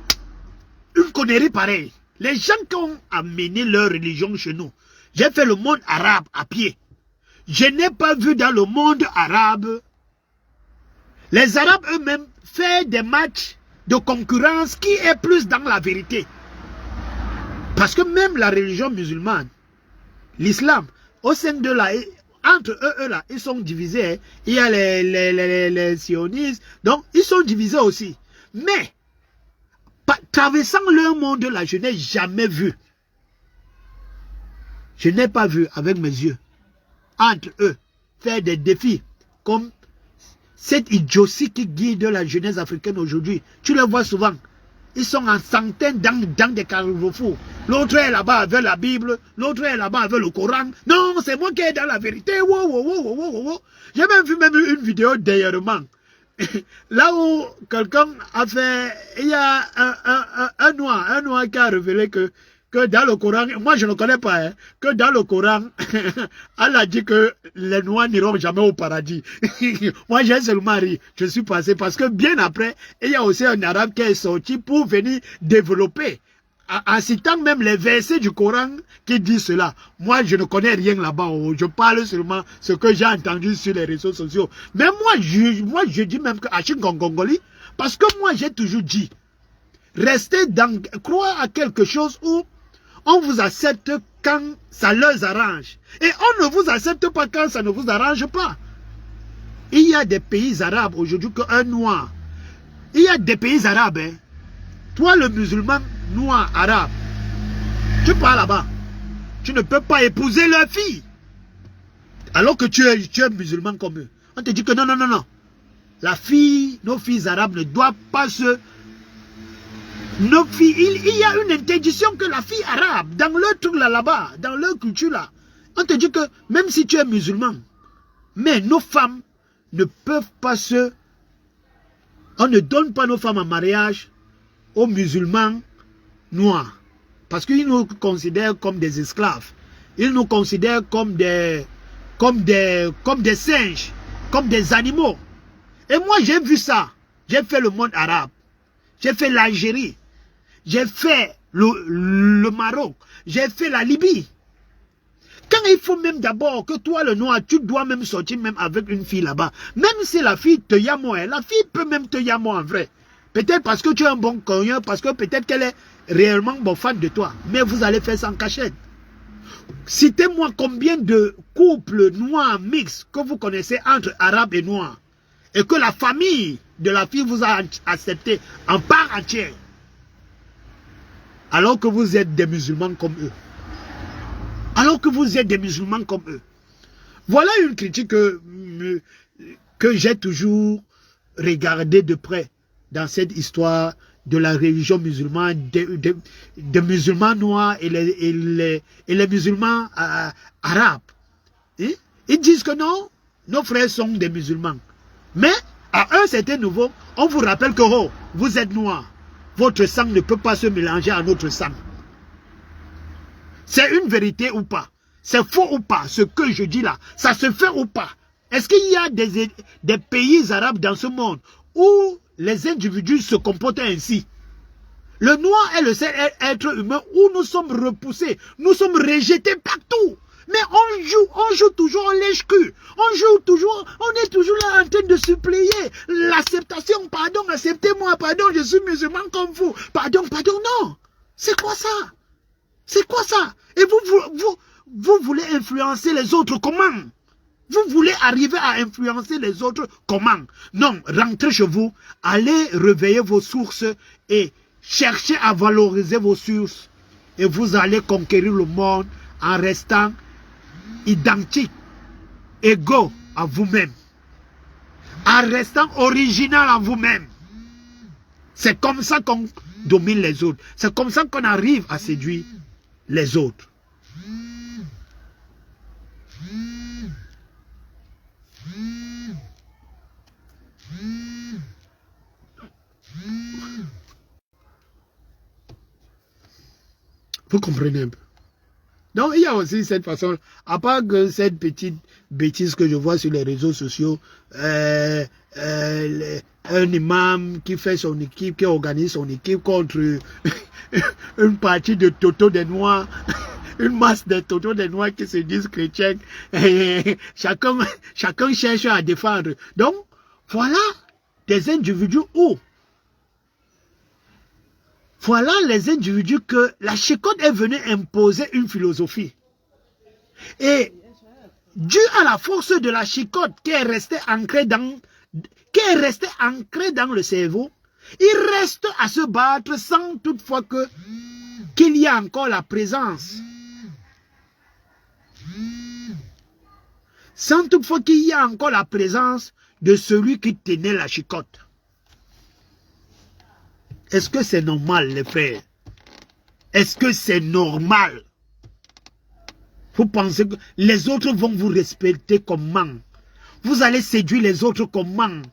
une connerie pareille. Les gens qui ont amené leur religion chez nous, j'ai fait le monde arabe à pied. Je n'ai pas vu dans le monde arabe les Arabes eux-mêmes faire des matchs de concurrence qui est plus dans la vérité. Parce que même la religion musulmane, l'islam, au sein de la... Entre eux là, ils sont divisés. Hein. Il y a les sionistes. Donc, ils sont divisés aussi. Mais, traversant leur monde là, je n'ai jamais vu. Je n'ai pas vu avec mes yeux. Entre eux, faire des défis. Comme cette idiotie qui guide la jeunesse africaine aujourd'hui. Tu le vois souvent. Ils sont en centaines dans des carrefours. L'autre est là-bas avec la Bible. L'autre est là-bas avec le Coran. Non, c'est moi qui est dans la vérité. J'ai même vu une vidéo dernièrement. Là où quelqu'un a fait... Il y a un noir qui a révélé que dans le Coran, moi je ne connais pas, hein, que dans le Coran, Allah dit que les noirs n'iront jamais au paradis. Moi j'ai seulement ri, je suis passé parce que bien après, il y a aussi un arabe qui est sorti pour venir développer, en citant même les versets du Coran qui disent cela. Moi je ne connais rien là-bas, je parle seulement ce que j'ai entendu sur les réseaux sociaux. Mais moi je dis même que Achingongongoli, parce que moi j'ai toujours dit, restez dans, croire à quelque chose où on vous accepte quand ça leur arrange. Et on ne vous accepte pas quand ça ne vous arrange pas. Il y a des pays arabes aujourd'hui qu'un noir. Il y a des pays arabes. Hein. Toi le musulman noir arabe. Tu pars là-bas. Tu ne peux pas épouser leur fille. Alors que tu es musulman comme eux. On te dit que non, non, non, non. La fille, nos filles arabes ne doivent pas se... Nos filles, il y a une interdiction que la fille arabe, dans leur truc là-bas, dans leur culture là, on te dit que même si tu es musulman, mais nos femmes ne peuvent pas se... On ne donne pas nos femmes en mariage aux musulmans noirs. Parce qu'ils nous considèrent comme des esclaves. Ils nous considèrent comme des singes, comme des animaux. Et moi j'ai vu ça. J'ai fait le monde arabe. J'ai fait l'Algérie. J'ai fait le Maroc. J'ai fait la Libye. Quand il faut même d'abord que toi le noir, tu dois même sortir même avec une fille là-bas. Même si la fille te yamo, la fille peut même te yamo en vrai. Peut-être parce que tu es un bon cognon, parce que peut-être qu'elle est réellement bon fan de toi. Mais vous allez faire sans cachette. Citez-moi combien de couples noirs mixtes que vous connaissez entre arabes et noirs. Et que la famille de la fille vous a accepté en part entière. Alors que vous êtes des musulmans comme eux. Alors que vous êtes des musulmans comme eux. Voilà une critique que j'ai toujours regardée de près dans cette histoire de la religion musulmane, des musulmans noirs et les musulmans arabes. Hein? Ils disent que non, nos frères sont des musulmans. Mais à un certain niveau, on vous rappelle que oh, vous êtes noirs. Votre sang ne peut pas se mélanger à notre sang. C'est une vérité ou pas? C'est faux ou pas? Ce que je dis là, ça se fait ou pas? Est-ce qu'il y a des pays arabes dans ce monde où les individus se comportent ainsi? Le noir est le seul être humain où nous sommes repoussés, nous sommes rejetés partout. Mais on joue toujours au lèche-cul. On joue toujours, on est toujours là en train de supplier l'acceptation. Pardon, acceptez-moi, pardon, je suis musulman comme vous. Pardon, pardon, non. C'est quoi ça? C'est quoi ça? Et vous voulez influencer les autres comment? Vous voulez arriver à influencer les autres comment? Non, rentrez chez vous, allez réveiller vos sources et cherchez à valoriser vos sources. Et vous allez conquérir le monde en restant identique, égaux à vous-même. En restant original en vous-même. C'est comme ça qu'on domine les autres. C'est comme ça qu'on arrive à séduire les autres. Vous comprenez un peu? Donc il y a aussi cette façon, à part que cette petite bêtise que je vois sur les réseaux sociaux, un imam qui fait son équipe, qui organise son équipe contre une partie de Toto des Noirs, une masse de Toto des Noirs qui se disent chrétiens, chacun cherche à défendre. Donc voilà des individus où voilà les individus que la Chicotte est venue imposer une philosophie. Et dû à la force de la Chicotte qui est restée ancrée dans le cerveau, il reste à se battre sans toutefois qu'il y a encore la présence. Sans toutefois qu'il y a encore la présence de celui qui tenait la Chicotte. Est-ce que c'est normal, les frères? Est-ce que c'est normal? Vous pensez que les autres vont vous respecter comment? Vous allez séduire les autres comment?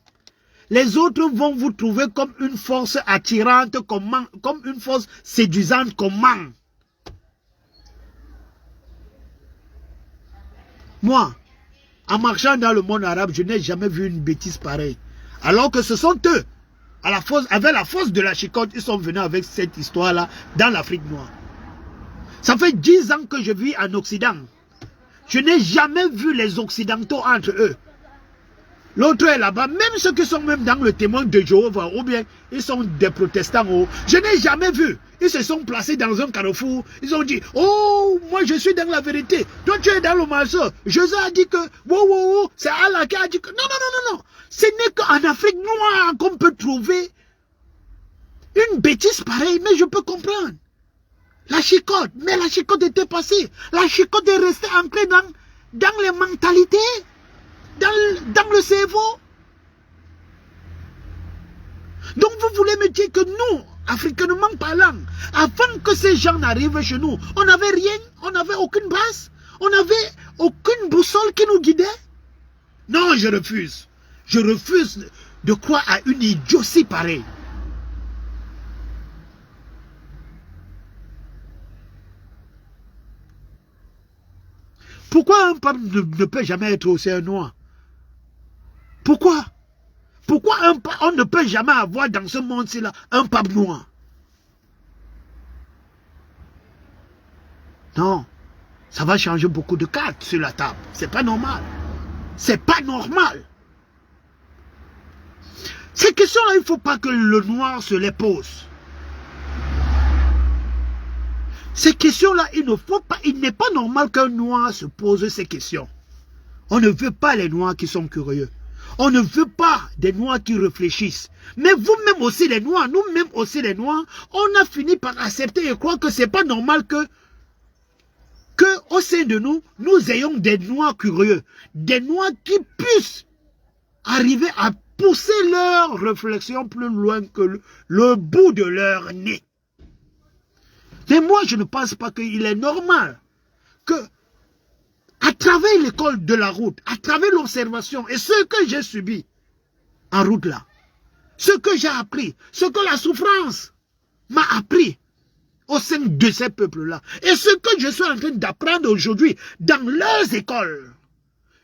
Les autres vont vous trouver comme une force attirante comment? Comme une force séduisante comment? Moi, en marchant dans le monde arabe, je n'ai jamais vu une bêtise pareille. Alors que ce sont eux. Avec la force de la Chicotte, ils sont venus avec cette histoire-là dans l'Afrique noire. Ça fait 10 ans que je vis en Occident. Je n'ai jamais vu les Occidentaux entre eux. L'autre est là-bas, même ceux qui sont même dans le témoin de Jéhovah, ou bien ils sont des protestants. Je n'ai jamais vu. Ils se sont placés dans un carrefour. Ils ont dit, oh, moi je suis dans la vérité. Toi tu es dans le mensonge. Jésus a dit que, wow, c'est Allah qui a dit que, non. Ce n'est qu'en Afrique noire qu'on peut trouver une bêtise pareille, mais je peux comprendre. La chicote, mais la chicote était passée. La chicote est restée ancrée dans les mentalités, dans le cerveau. Donc vous voulez me dire que nous, africainement parlant, avant que ces gens n'arrivent chez nous, on n'avait rien, on n'avait aucune base, on n'avait aucune boussole qui nous guidait? Non, je refuse. Je refuse de croire à une idiotie pareille. Pourquoi un peuple ne peut jamais être océan noir? Pourquoi? Pourquoi on ne peut jamais avoir dans ce monde-ci là un pape noir? Non, ça va changer beaucoup de cartes sur la table. C'est pas normal. C'est pas normal. Ces questions-là, il ne faut pas que le noir se les pose. Ces questions-là, il n'est pas normal qu'un noir se pose ces questions. On ne veut pas les noirs qui sont curieux. On ne veut pas des noirs qui réfléchissent. Mais vous-même aussi les noirs, nous-mêmes aussi les noirs, on a fini par accepter et croire que c'est pas normal que au sein de nous, nous ayons des noirs curieux. Des noirs qui puissent arriver à pousser leur réflexion plus loin que le bout de leur nez. Mais moi, je ne pense pas qu'il est normal que, à travers l'école de la route, à travers l'observation et ce que j'ai subi en route là, ce que j'ai appris, ce que la souffrance m'a appris au sein de ces peuples-là, et ce que je suis en train d'apprendre aujourd'hui dans leurs écoles,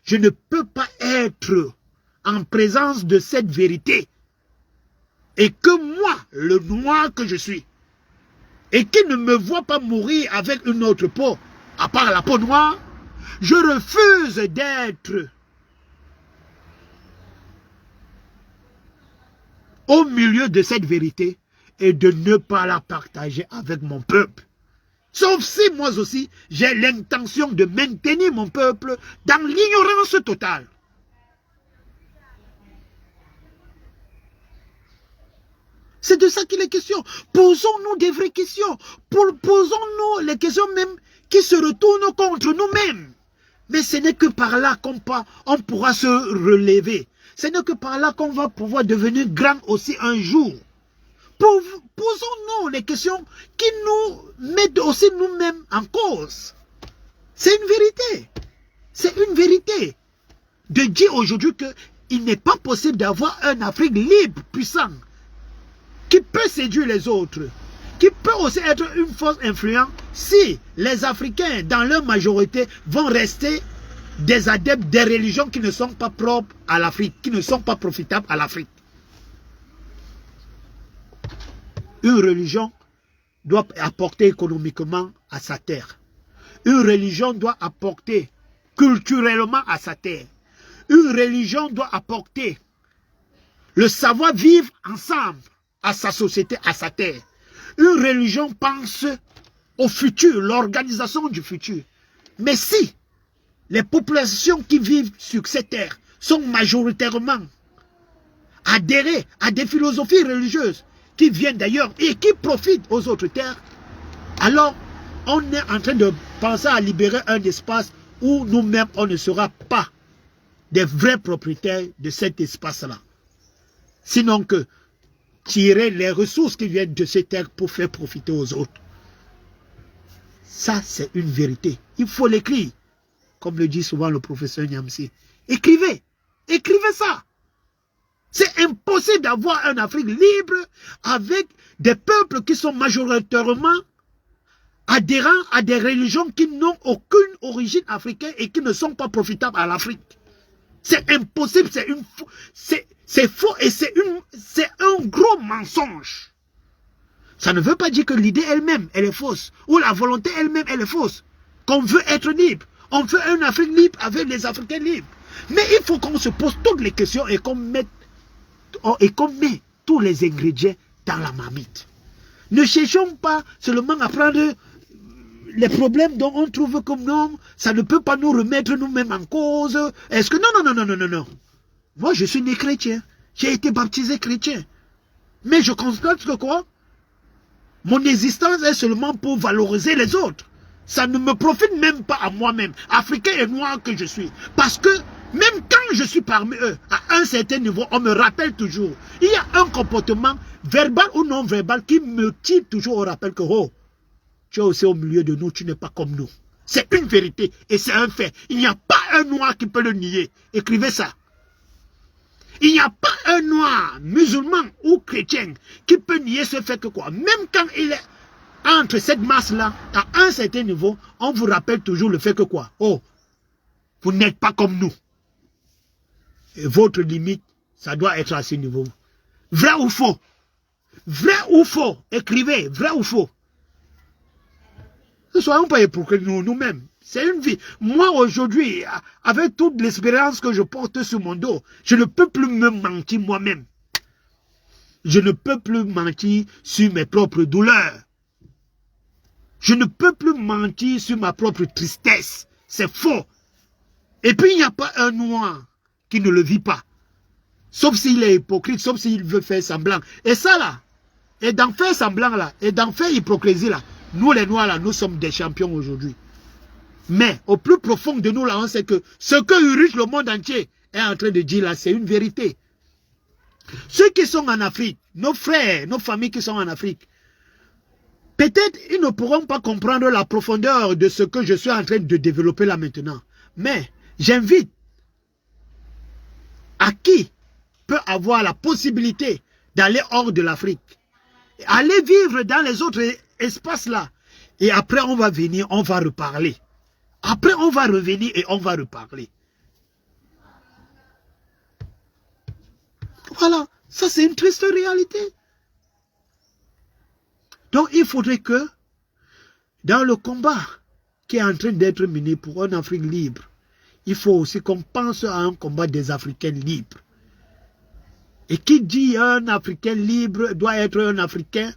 je ne peux pas être en présence de cette vérité. Et que moi, le noir que je suis, et qui ne me voit pas mourir avec une autre peau, à part la peau noire, je refuse d'être au milieu de cette vérité et de ne pas la partager avec mon peuple. Sauf si moi aussi, j'ai l'intention de maintenir mon peuple dans l'ignorance totale. C'est de ça qu'il est question. Posons-nous des vraies questions. Posons-nous les questions même qui se retournent contre nous-mêmes. Mais ce n'est que par là qu'on pourra se relever. Ce n'est que par là qu'on va pouvoir devenir grand aussi un jour. Posons-nous les questions qui nous mettent aussi nous-mêmes en cause. C'est une vérité. C'est une vérité. De dire aujourd'hui qu'il n'est pas possible d'avoir un Afrique libre, puissant, qui peut séduire les autres, qui peut aussi être une force influente si les Africains, dans leur majorité, vont rester des adeptes des religions qui ne sont pas propres à l'Afrique, qui ne sont pas profitables à l'Afrique. Une religion doit apporter économiquement à sa terre. Une religion doit apporter culturellement à sa terre. Une religion doit apporter le savoir-vivre ensemble à sa société, à sa terre. Une religion pense au futur, l'organisation du futur. Mais si les populations qui vivent sur cette terre sont majoritairement adhérées à des philosophies religieuses qui viennent d'ailleurs et qui profitent aux autres terres, alors on est en train de penser à libérer un espace où nous-mêmes on ne sera pas des vrais propriétaires de cet espace-là. Sinon que tirer les ressources qui viennent de ces terres pour faire profiter aux autres. Ça, c'est une vérité. Il faut l'écrire. Comme le dit souvent le professeur Nyamsi. Écrivez. Écrivez ça. C'est impossible d'avoir une Afrique libre avec des peuples qui sont majoritairement adhérents à des religions qui n'ont aucune origine africaine et qui ne sont pas profitables à l'Afrique. C'est impossible, c'est faux et c'est un gros mensonge. Ça ne veut pas dire que l'idée elle-même, elle est fausse, ou la volonté elle-même, elle est fausse. Qu'on veut être libre, on veut une Afrique libre avec les Africains libres. Mais il faut qu'on se pose toutes les questions et qu'on mette tous les ingrédients dans la marmite. Ne cherchons pas seulement à prendre les problèmes dont on trouve comme non, ça ne peut pas nous remettre nous-mêmes en cause. Est-ce que non. Moi, je suis né chrétien. J'ai été baptisé chrétien. Mais je constate que quoi? Mon existence est seulement pour valoriser les autres. Ça ne me profite même pas à moi-même, africain et noir que je suis. Parce que même quand je suis parmi eux, à un certain niveau, on me rappelle toujours. Il y a un comportement verbal ou non verbal qui me tire toujours au rappel que oh, tu es aussi au milieu de nous, tu n'es pas comme nous. C'est une vérité et c'est un fait. Il n'y a pas un noir qui peut le nier. Écrivez ça. Il n'y a pas un noir, musulman ou chrétien, qui peut nier ce fait que quoi. Même quand il est entre cette masse-là, à un certain niveau, on vous rappelle toujours le fait que quoi. Oh, vous n'êtes pas comme nous. Et votre limite, ça doit être à ce niveau. Vrai ou faux? Vrai ou faux? Écrivez, vrai ou faux? Ne soyons pas hypocrites nous-mêmes. C'est une vie. Moi, aujourd'hui, avec toute l'espérance que je porte sur mon dos, je ne peux plus me mentir moi-même. Je ne peux plus mentir sur mes propres douleurs. Je ne peux plus mentir sur ma propre tristesse. C'est faux. Et puis, il n'y a pas un noir qui ne le vit pas. Sauf s'il est hypocrite, sauf s'il veut faire semblant. Et ça, là, et d'en faire semblant, là, et d'en faire hypocrisie, là, nous, les noirs, là, nous sommes des champions aujourd'hui. Mais au plus profond de nous, là, on sait que ce que urge le monde entier est en train de dire, là, c'est une vérité. Ceux qui sont en Afrique, nos frères, nos familles qui sont en Afrique, peut-être ils ne pourront pas comprendre la profondeur de ce que je suis en train de développer là maintenant. Mais j'invite à qui peut avoir la possibilité d'aller hors de l'Afrique, aller vivre dans les autres espaces là. Et après on va venir, on va reparler. Après on va revenir et on va reparler. Voilà, ça c'est une triste réalité. Donc il faudrait que, dans le combat qui est en train d'être mené pour une Afrique libre, il faut aussi qu'on pense à un combat des Africains libres. Et qui dit un Africain libre doit être un Africain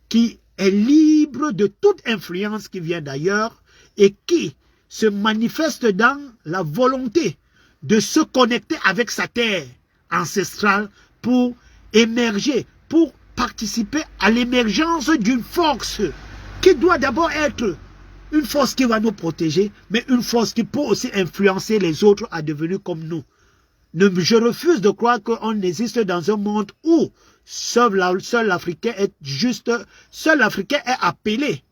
qui est libre de toute influence qui vient d'ailleurs et qui se manifeste dans la volonté de se connecter avec sa terre ancestrale pour émerger, pour participer à l'émergence d'une force qui doit d'abord être une force qui va nous protéger, mais une force qui peut aussi influencer les autres à devenir comme nous. Je refuse de croire qu'on existe dans un monde où seul l'Africain est appelé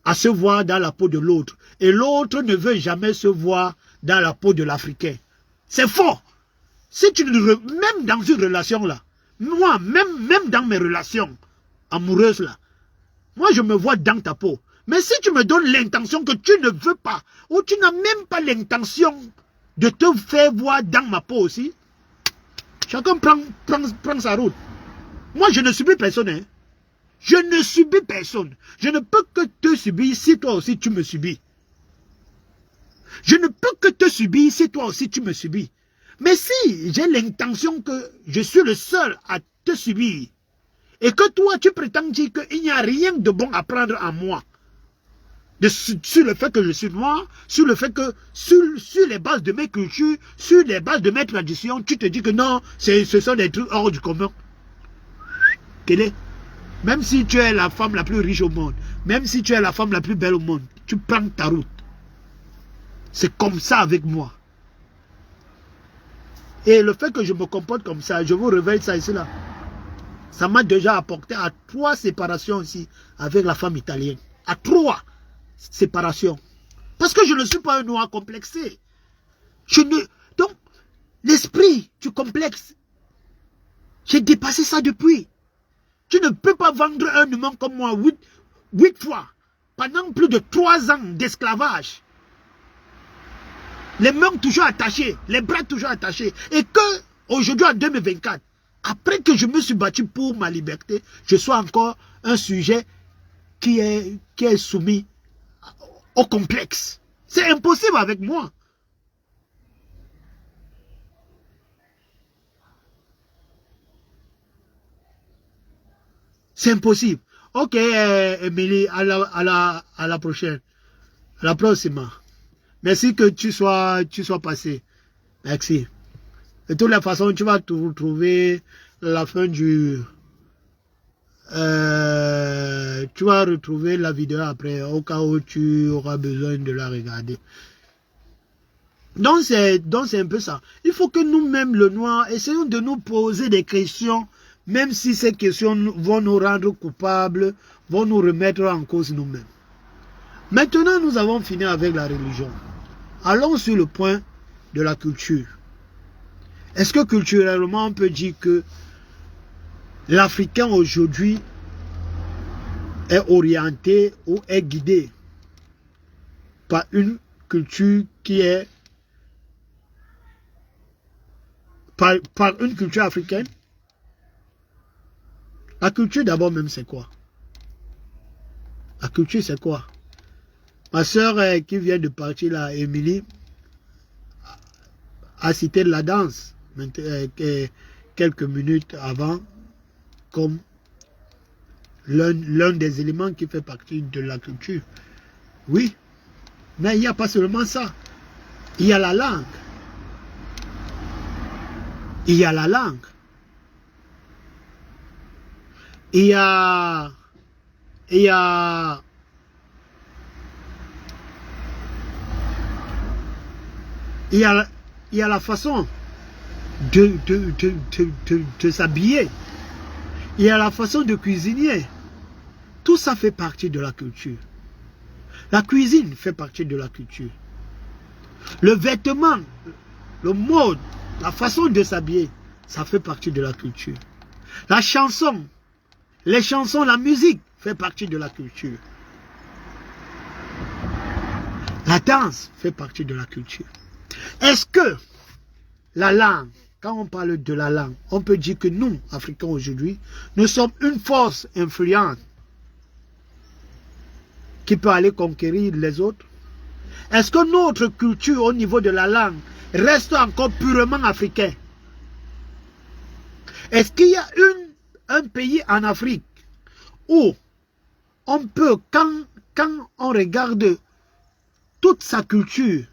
à se voir dans la peau de l'autre. Et l'autre ne veut jamais se voir dans la peau de l'Africain. C'est faux. Si tu même dans une relation là, moi, même dans mes relations amoureuses là, moi je me vois dans ta peau. Mais si tu me donnes l'intention que tu ne veux pas, ou tu n'as même pas l'intention de te faire voir dans ma peau aussi, chacun prend sa route. Moi je ne subis personne. Hein. Je ne subis personne. Je ne peux que te subir si toi aussi tu me subis. Je ne peux que te subir si toi aussi tu me subis. Mais si j'ai l'intention que je suis le seul à te subir, et que toi tu prétends dire qu'il n'y a rien de bon à prendre en moi, sur le fait que je suis noir, sur le fait que, sur les bases de mes cultures, sur les bases de mes traditions, tu te dis que non, ce sont des trucs hors du commun. Quel est? Même si tu es la femme la plus riche au monde, même si tu es la femme la plus belle au monde, tu prends ta route. C'est comme ça avec moi. Et le fait que je me comporte comme ça, je vous révèle ça ici là. Ça m'a déjà apporté à 3 séparations aussi avec la femme italienne. À 3 séparations. Parce que je ne suis pas un noir complexé. Donc, l'esprit du complexe, j'ai dépassé ça depuis. Tu ne peux pas vendre un humain comme moi 8 fois pendant plus de 3 ans d'esclavage. Les mains toujours attachées, les bras toujours attachés. Et que, aujourd'hui en 2024, après que je me suis battu pour ma liberté, je sois encore un sujet qui est soumis au complexe. C'est impossible avec moi. C'est impossible. Ok, Émilie, à la prochaine. À la prochaine. Merci que tu sois passé. Merci. De toute la façon, tu vas trouver la fin du Tu vas retrouver la vidéo après, au cas où tu auras besoin de la regarder. Donc c'est un peu ça. Il faut que nous-mêmes, le noir, essayons de nous poser des questions, même si ces questions vont nous rendre coupables, vont nous remettre en cause nous-mêmes. Maintenant, nous avons fini avec la religion. Allons sur le point de la culture. Est-ce que culturellement, on peut dire que l'Africain aujourd'hui est orienté ou est guidé par une culture qui est par une culture africaine? La culture d'abord même c'est quoi? La culture c'est quoi? Ma soeur qui vient de partir là, Émilie, a cité la danse quelques minutes avant comme l'un des éléments qui fait partie de la culture. Oui, mais il n'y a pas seulement ça. Il y a la langue. Il y a la langue. Il y a la façon de s'habiller. Il y a la façon de cuisiner. Tout ça fait partie de la culture. La cuisine fait partie de la culture. Le vêtement, le mode, la façon de s'habiller, ça fait partie de la culture. La chanson, les chansons, la musique fait partie de la culture. La danse fait partie de la culture. Est-ce que la langue, quand on parle de la langue, on peut dire que nous, Africains aujourd'hui, nous sommes une force influente qui peut aller conquérir les autres? Est-ce que notre culture au niveau de la langue reste encore purement africain? Est-ce qu'il y a un pays en Afrique où on peut, quand on regarde toute sa culture,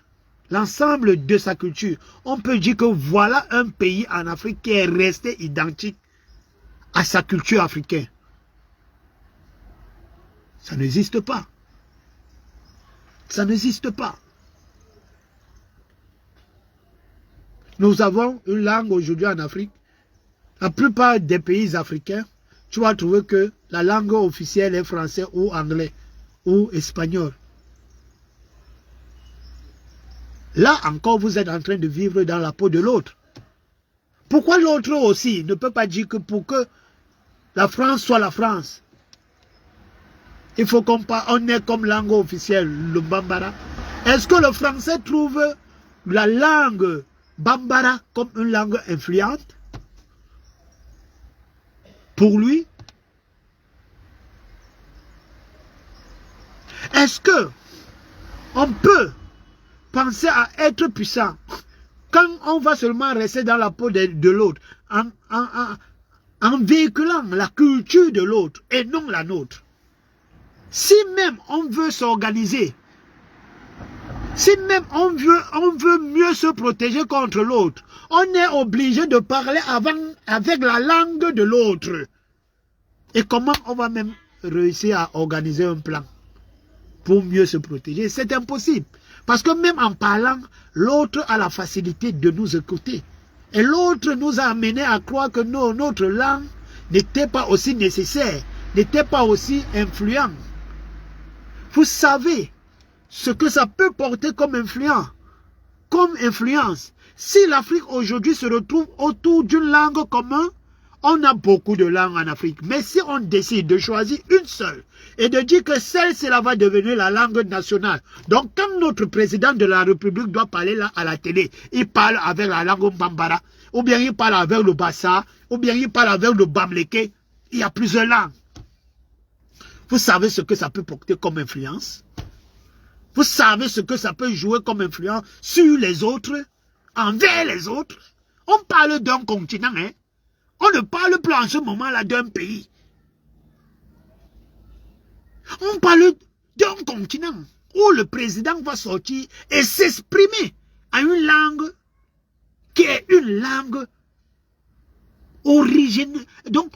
l'ensemble de sa culture, on peut dire que voilà un pays en Afrique qui est resté identique à sa culture africaine? Ça n'existe pas. Ça n'existe pas. Nous avons une langue aujourd'hui en Afrique. La plupart des pays africains, tu vas trouver que la langue officielle est français ou anglais ou espagnol. Là encore, vous êtes en train de vivre dans la peau de l'autre. Pourquoi l'autre aussi ne peut pas dire que pour que la France soit la France, il faut qu'on ait comme langue officielle le Bambara? Est-ce que le français trouve la langue Bambara comme une langue influente pour lui? Est-ce que on peut penser à être puissant quand on va seulement rester dans la peau de l'autre en véhiculant la culture de l'autre et non la nôtre? Si même on veut s'organiser, si même on veut mieux se protéger contre l'autre, on est obligé de parler avec la langue de l'autre. Et comment on va même réussir à organiser un plan pour mieux se protéger? C'est impossible. Parce que même en parlant, l'autre a la facilité de nous écouter. Et l'autre nous a amené à croire que notre langue n'était pas aussi nécessaire, n'était pas aussi influente. Vous savez ce que ça peut porter comme influence. Si l'Afrique aujourd'hui se retrouve autour d'une langue commune, on a beaucoup de langues en Afrique. Mais si on décide de choisir une seule et de dire que celle-là va devenir la langue nationale. Donc quand notre président de la République doit parler là à la télé, il parle avec la langue Bambara, ou bien il parle avec le Bassa, ou bien il parle avec le Bamleke. Il y a plusieurs langues. Vous savez ce que ça peut porter comme influence? Vous savez ce que ça peut jouer comme influence sur les autres, envers les autres? On parle d'un continent, hein? On ne parle plus en ce moment-là d'un pays. On parle d'un continent où le président va sortir et s'exprimer en une langue qui est une langue originelle. Donc,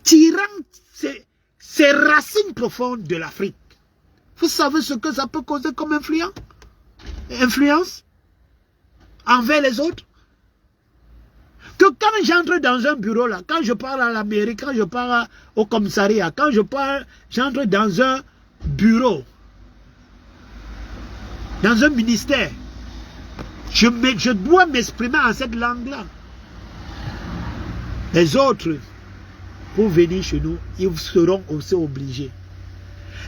tirant ces racines profondes de l'Afrique. Vous savez ce que ça peut causer comme influence envers les autres? Que quand j'entre dans un bureau là, quand je parle à la mairie, quand je parle au commissariat, quand j'entre dans un bureau, dans un ministère, je dois m'exprimer en cette langue-là. Les autres, pour venir chez nous, ils seront aussi obligés.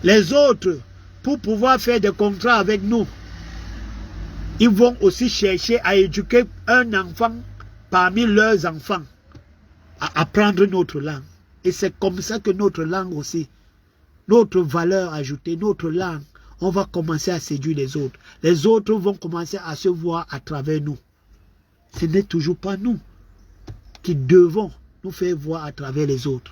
Les autres, pour pouvoir faire des contrats avec nous, ils vont aussi chercher à éduquer un enfant parmi leurs enfants, à apprendre notre langue. Et c'est comme ça que notre langue aussi, notre valeur ajoutée, notre langue, on va commencer à séduire les autres. Les autres vont commencer à se voir à travers nous. Ce n'est toujours pas nous qui devons nous faire voir à travers les autres.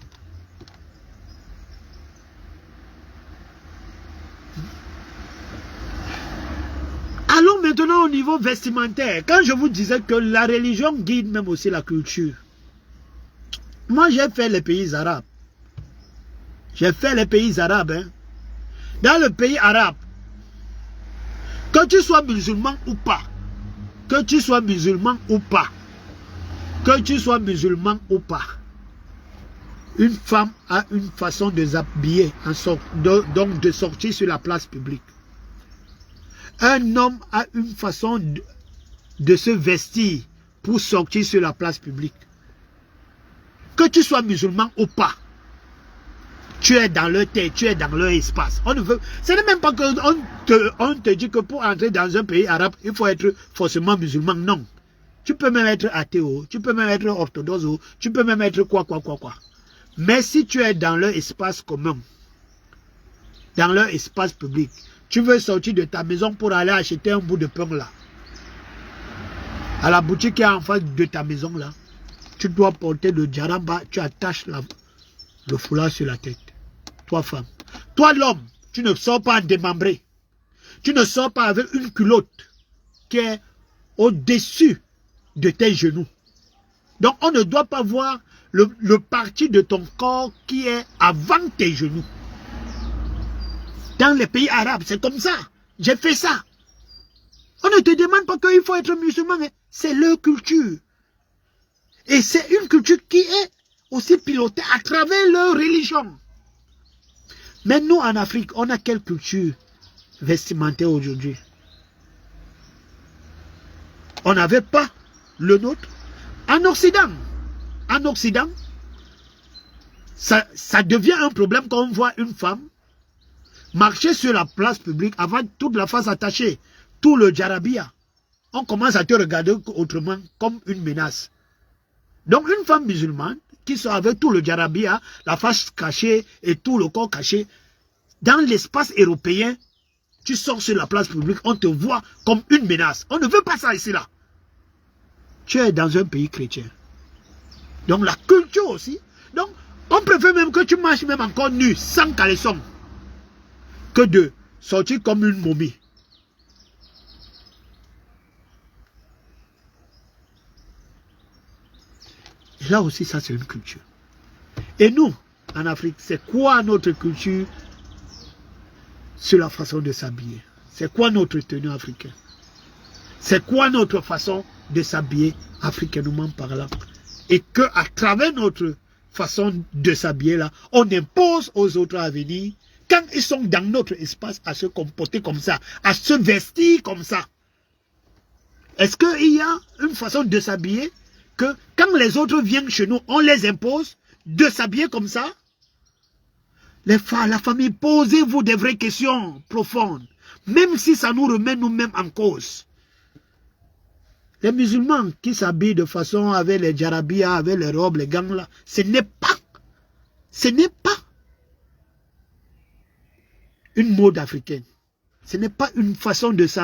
Allons maintenant au niveau vestimentaire. Quand je vous disais que la religion guide même aussi la culture. Moi, j'ai fait les pays arabes. J'ai fait les pays arabes. Hein. Dans le pays arabe, que tu sois musulman ou pas, que tu sois musulman ou pas, que tu sois musulman ou pas, une femme a une façon de s'habiller, donc de sortir sur la place publique. Un homme a une façon de se vestir pour sortir sur la place publique. Que tu sois musulman ou pas, tu es dans leur terre, tu es dans leur espace. Ce n'est même pas qu'on te dit que pour entrer dans un pays arabe, il faut être forcément musulman. Non. Tu peux même être athée, tu peux même être orthodoxe, tu peux même être quoi. Mais si tu es dans leur espace commun, dans leur espace public, tu veux sortir de ta maison pour aller acheter un bout de pain là, à la boutique qui est en face de ta maison là, tu dois porter le djaramba, tu attaches le foulard sur la tête. Toi femme. Toi l'homme, tu ne sors pas démembré. Tu ne sors pas avec une culotte qui est au-dessus de tes genoux. Donc on ne doit pas voir le parti de ton corps qui est avant tes genoux. Dans les pays arabes, c'est comme ça. J'ai fait ça. On ne te demande pas qu'il faut être musulman. C'est leur culture. Et c'est une culture qui est aussi pilotée à travers leur religion. Mais nous, en Afrique, on a quelle culture vestimentaire aujourd'hui? On n'avait pas le nôtre. En Occident, ça devient un problème quand on voit une femme marcher sur la place publique avec toute la face attachée, tout le djarabia. On commence à te regarder autrement comme une menace. Donc une femme musulmane qui sort avec tout le djarabia, la face cachée et tout le corps caché, dans l'espace européen, tu sors sur la place publique, on te voit comme une menace. On ne veut pas ça ici là. Tu es dans un pays chrétien. Donc la culture aussi. Donc on préfère même que tu marches même encore nu, sans caleçon, que de sortir comme une momie. Et là aussi, ça c'est une culture. Et nous, en Afrique, c'est quoi notre culture sur la façon de s'habiller? C'est quoi notre tenue africaine? C'est quoi notre façon de s'habiller africainement parlant? Et que à travers notre façon de s'habiller là, on impose aux autres à venir, quand ils sont dans notre espace, à se comporter comme ça, à se vestir comme ça. Est-ce qu'il y a une façon de s'habiller que quand les autres viennent chez nous, on les impose de s'habiller comme ça? La famille, posez-vous des vraies questions profondes, même si ça nous remet nous-mêmes en cause. Les musulmans qui s'habillent de façon avec les djarabias, avec les robes, les gangs là, ce n'est pas une mode africaine. Ce n'est pas une façon de se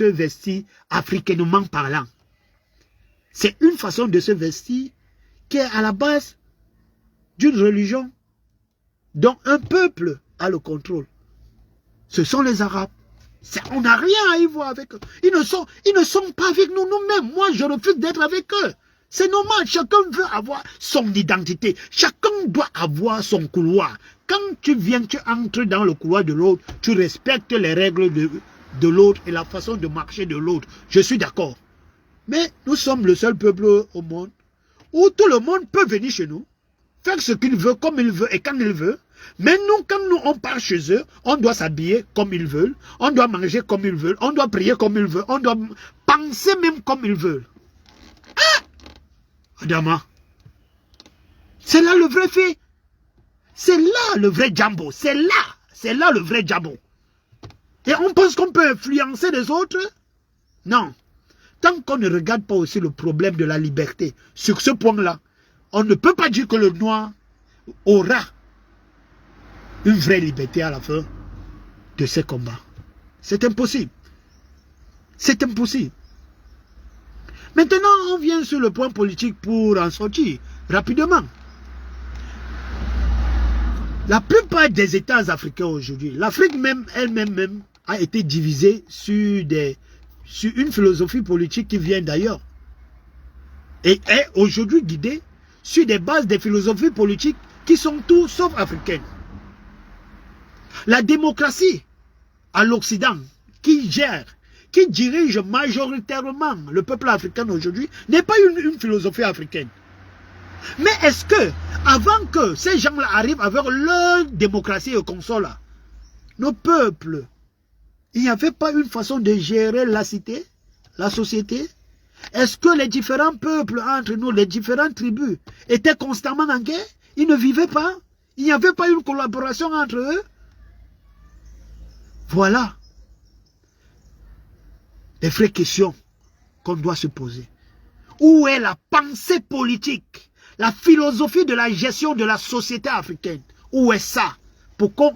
vestir africainement parlant. C'est une façon de se vestir qui est à la base d'une religion dont un peuple a le contrôle. Ce sont les Arabes. On n'a rien à y voir avec eux. Ils ne sont pas avec nous nous-mêmes. Moi, je refuse d'être avec eux. C'est normal, chacun veut avoir son identité. Chacun doit avoir son couloir. Quand tu viens, tu entres dans le couloir de l'autre, tu respectes les règles de l'autre et la façon de marcher de l'autre. Je suis d'accord. Mais nous sommes le seul peuple au monde où tout le monde peut venir chez nous, faire ce qu'il veut, comme il veut et quand il veut. Mais nous, quand nous, on part chez eux, on doit s'habiller comme ils veulent, on doit manger comme ils veulent, on doit prier comme ils veulent, on doit penser même comme ils veulent. Ah! Adama, c'est là le vrai fait. C'est là le vrai jambo. C'est là le vrai jambo. Et on pense qu'on peut influencer les autres? Non. Tant qu'on ne regarde pas aussi le problème de la liberté, sur ce point-là, on ne peut pas dire que le noir aura une vraie liberté à la fin de ces combats. C'est impossible. C'est impossible. Maintenant, on vient sur le point politique pour en sortir rapidement. La plupart des États africains aujourd'hui, l'Afrique même, elle-même a été divisée sur une philosophie politique qui vient d'ailleurs. Et est aujourd'hui guidée sur des bases des philosophies politiques qui sont tout sauf africaines. La démocratie à l'Occident qui dirige majoritairement le peuple africain aujourd'hui n'est pas une philosophie africaine. Mais est-ce que, avant que ces gens-là arrivent avec leur démocratie et console, nos peuples, il n'y avait pas une façon de gérer la cité, la société? Est-ce que les différents peuples entre nous, les différentes tribus, étaient constamment en guerre? Ils ne vivaient pas? Il n'y avait pas une collaboration entre eux? Voilà les vraies questions qu'on doit se poser. Où est la pensée politique, la philosophie de la gestion de la société africaine? Où est ça? Pour qu'on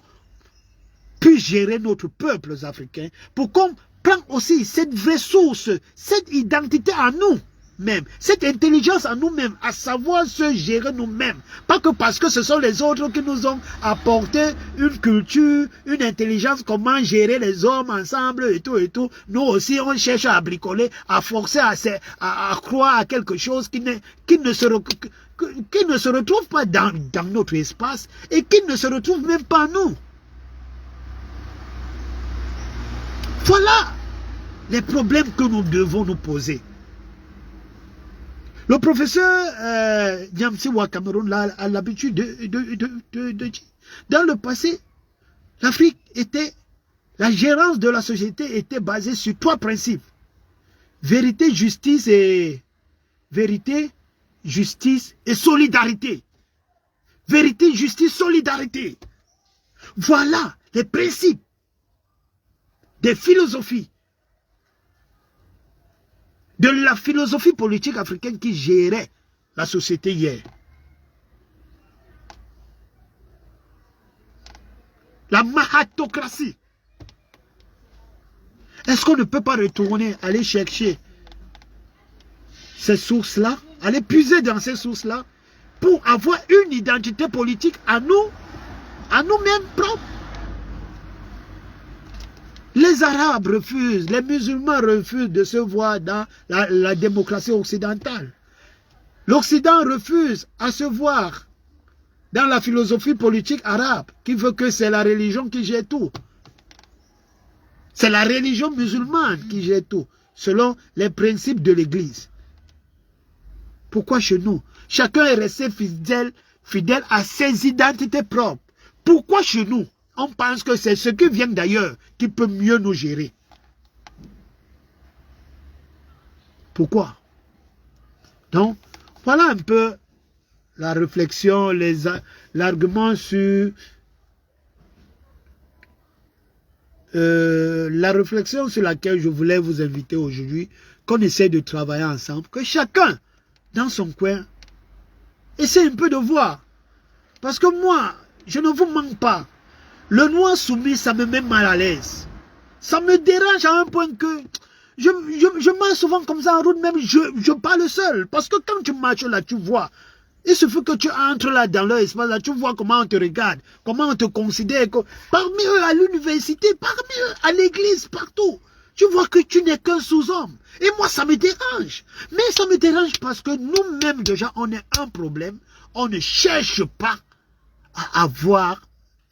puisse gérer notre peuple africain, pour qu'on prenne aussi cette vraie source, cette identité à nous-mêmes, cette intelligence à nous-mêmes, à savoir se gérer nous-mêmes. Pas que parce que ce sont les autres qui nous ont apporté une culture, une intelligence, comment gérer les hommes ensemble et tout. Nous aussi, on cherche à bricoler, à forcer, à croire à quelque chose qui ne se retrouve pas dans notre espace et qui ne se retrouve même pas en nous. Voilà les problèmes que nous devons nous poser. Le professeur Nyamsi Wa Cameroun a l'habitude de dire, dans le passé, l'Afrique la gérance de la société était basée sur 3 principes. Vérité, justice et solidarité. Vérité, justice, solidarité. Voilà les principes des philosophies, de la philosophie politique africaine qui gérait la société hier. La mahatocratie. Est-ce qu'on ne peut pas retourner, aller chercher ces sources-là, aller puiser dans ces sources-là, pour avoir une identité politique à nous-mêmes propres? Les Arabes refusent, les musulmans refusent de se voir dans la démocratie occidentale. L'Occident refuse à se voir dans la philosophie politique arabe, qui veut que c'est la religion qui gère tout. C'est la religion musulmane qui gère tout, selon les principes de l'Église. Pourquoi chez nous, chacun est resté fidèle à ses identités propres? Pourquoi chez nous, on pense que c'est ce qui vient d'ailleurs qui peut mieux nous gérer? Pourquoi? Donc, voilà un peu la réflexion, l'argument sur la réflexion sur laquelle je voulais vous inviter aujourd'hui, qu'on essaie de travailler ensemble, que chacun, dans son coin, essaie un peu de voir. Parce que moi, je ne vous manque pas. Le noir soumis, ça me met mal à l'aise. Ça me dérange à un point que je marche souvent comme ça en route, même je parle seul. Parce que quand tu marches là, tu vois. Il suffit que tu entres là dans leur espace, là, tu vois comment on te regarde, comment on te considère. Parmi eux à l'université, parmi eux à l'église, partout. Tu vois que tu n'es qu'un sous-homme. Et moi, ça me dérange. Mais ça me dérange parce que nous-mêmes, déjà, on a un problème. On ne cherche pas à avoir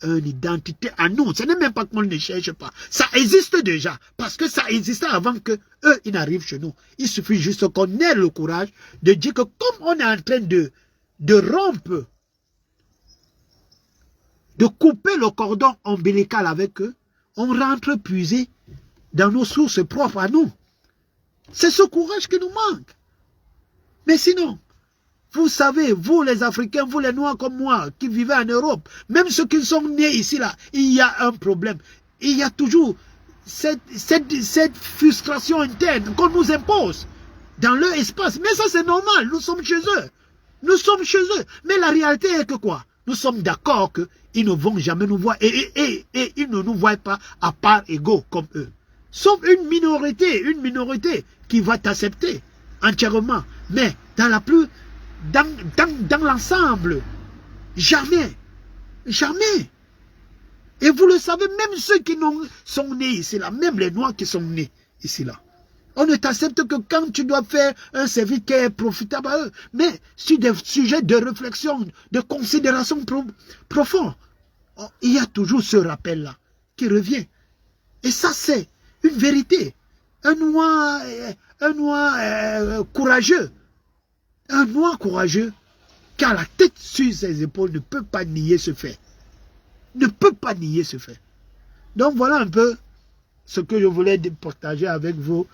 une identité à nous. Ce n'est même pas qu'on ne cherche pas. Ça existe déjà. Parce que ça existait avant que eux, ils n'arrivent chez nous. Il suffit juste qu'on ait le courage de dire que comme on est en train de rompre, de couper le cordon ombilical avec eux, on rentre puiser dans nos sources propres à nous. C'est ce courage qui nous manque. Mais sinon, vous savez, vous les Africains, vous les Noirs comme moi, qui vivez en Europe, même ceux qui sont nés ici, là, il y a un problème. Il y a toujours cette frustration interne qu'on nous impose dans leur espace. Mais ça, c'est normal, nous sommes chez eux. Nous sommes chez eux. Mais la réalité est que quoi? Nous sommes d'accord qu'ils ne vont jamais nous voir et ils ne nous voient pas à part égaux comme eux. Sauf une minorité qui va t'accepter entièrement. Mais dans l'ensemble, jamais. Jamais. Et vous le savez, même ceux qui sont nés ici, là, même les Noirs qui sont nés ici, là, on ne t'accepte que quand tu dois faire un service qui est profitable à eux. Mais sur des sujets de réflexion, de considération profonde, il y a toujours ce rappel-là qui revient. Et ça, c'est une vérité. Un Noir courageux. Un Noir courageux qui a la tête sur ses épaules ne peut pas nier ce fait. Ne peut pas nier ce fait. Donc voilà un peu ce que je voulais partager avec vous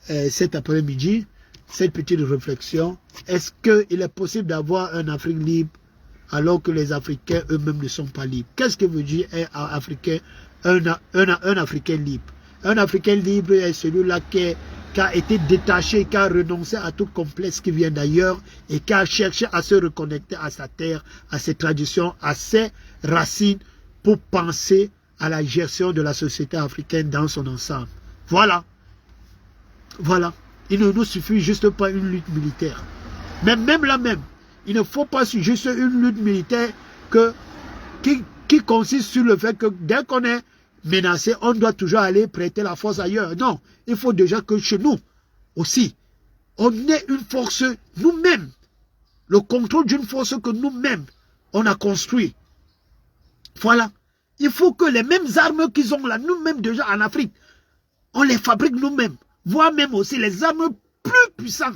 cet après-midi, cette petite réflexion. Est-ce qu'il est possible d'avoir un Afrique libre alors que les Africains eux-mêmes ne sont pas libres? Qu'est-ce que veut dire un Africain, un Africain libre? Un Africain libre est celui-là qui a été détaché, qui a renoncé à tout complexe qui vient d'ailleurs et qui a cherché à se reconnecter à sa terre, à ses traditions, à ses racines pour penser à la gestion de la société africaine dans son ensemble. Voilà. Voilà. Il ne nous suffit juste pas une lutte militaire. Mais même là même, il ne faut pas juste une lutte militaire qui consiste sur le fait que dès qu'on est menacé, on doit toujours aller prêter la force ailleurs. Non, il faut déjà que chez nous aussi, on ait une force nous-mêmes. Le contrôle d'une force que nous-mêmes, on a construit. Voilà. Il faut que les mêmes armes qu'ils ont là, nous-mêmes déjà en Afrique, on les fabrique nous-mêmes. Voire même aussi les armes plus puissantes.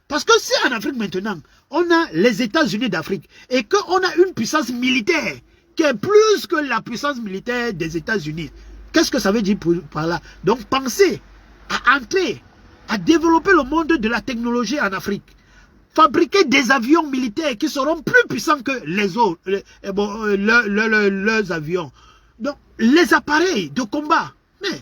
Parce que si en Afrique maintenant, on a les États-Unis d'Afrique et qu'on a une puissance militaire qui est plus que la puissance militaire des États-Unis, qu'est-ce que ça veut dire par là? Donc pensez à entrer, à développer le monde de la technologie en Afrique. Fabriquer des avions militaires qui seront plus puissants que les autres, leurs avions. Donc les appareils de combat. Mais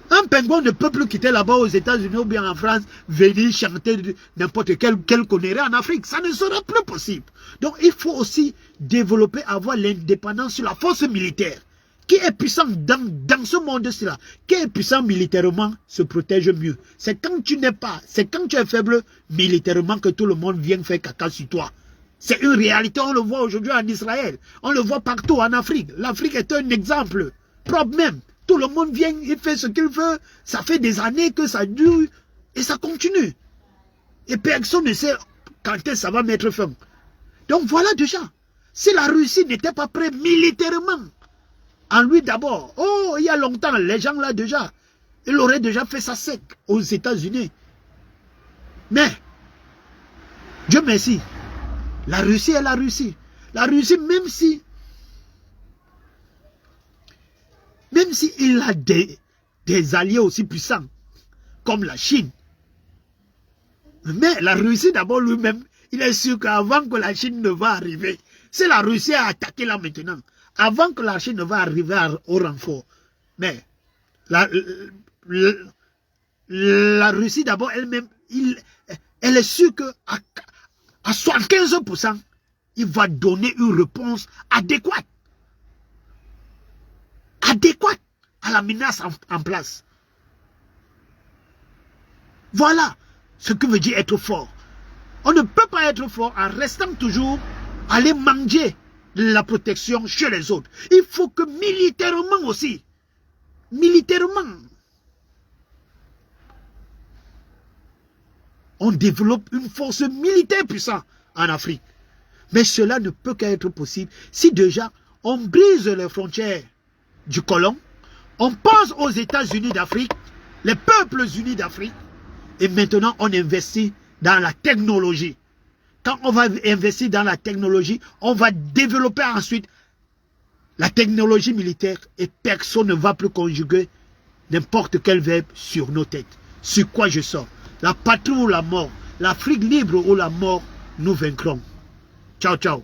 un pingouin ne peut plus quitter là-bas aux États-Unis ou bien en France, venir chanter n'importe quelle connerie en Afrique. Ça ne sera plus possible. Donc il faut aussi développer, avoir l'indépendance sur la force militaire. Qui est puissant dans ce monde-là, qui est puissant militairement, se protège mieux. C'est quand tu n'es pas, c'est quand tu es faible militairement que tout le monde vient faire caca sur toi. C'est une réalité, on le voit aujourd'hui en Israël. On le voit partout en Afrique. L'Afrique est un exemple propre même. Tout le monde vient, il fait ce qu'il veut. Ça fait des années que ça dure et ça continue. Et personne ne sait quand est-ce que ça va mettre fin. Donc voilà déjà. Si la Russie n'était pas prête militairement, en lui d'abord, oh, il y a longtemps, les gens là déjà, ils auraient déjà fait ça sec aux États-Unis. Mais, Dieu merci, la Russie est la Russie. La Russie, même si il a des alliés aussi puissants, comme la Chine, mais la Russie d'abord lui-même, il est sûr qu'avant que la Chine ne va arriver, si la Russie a attaqué là maintenant, avant que la Chine ne va arriver au renfort, mais la Russie d'abord elle-même, elle est sûre qu'à 75%, il va donner une réponse adéquate. Adéquate à la menace en place. Voilà ce que veut dire être fort. On ne peut pas être fort en restant toujours aller manger la protection chez les autres. Il faut que militairement aussi, militairement. On développe une force militaire puissante en Afrique. Mais cela ne peut qu'être possible si déjà on brise les frontières du colon, on pense aux États-Unis d'Afrique, les peuples unis d'Afrique, et maintenant on investit dans la technologie. Quand on va investir dans la technologie, on va développer ensuite la technologie militaire et personne ne va plus conjuguer n'importe quel verbe sur nos têtes. Sur quoi je sors? La patrie ou la mort? L'Afrique libre ou la mort? Nous vaincrons. Ciao, ciao.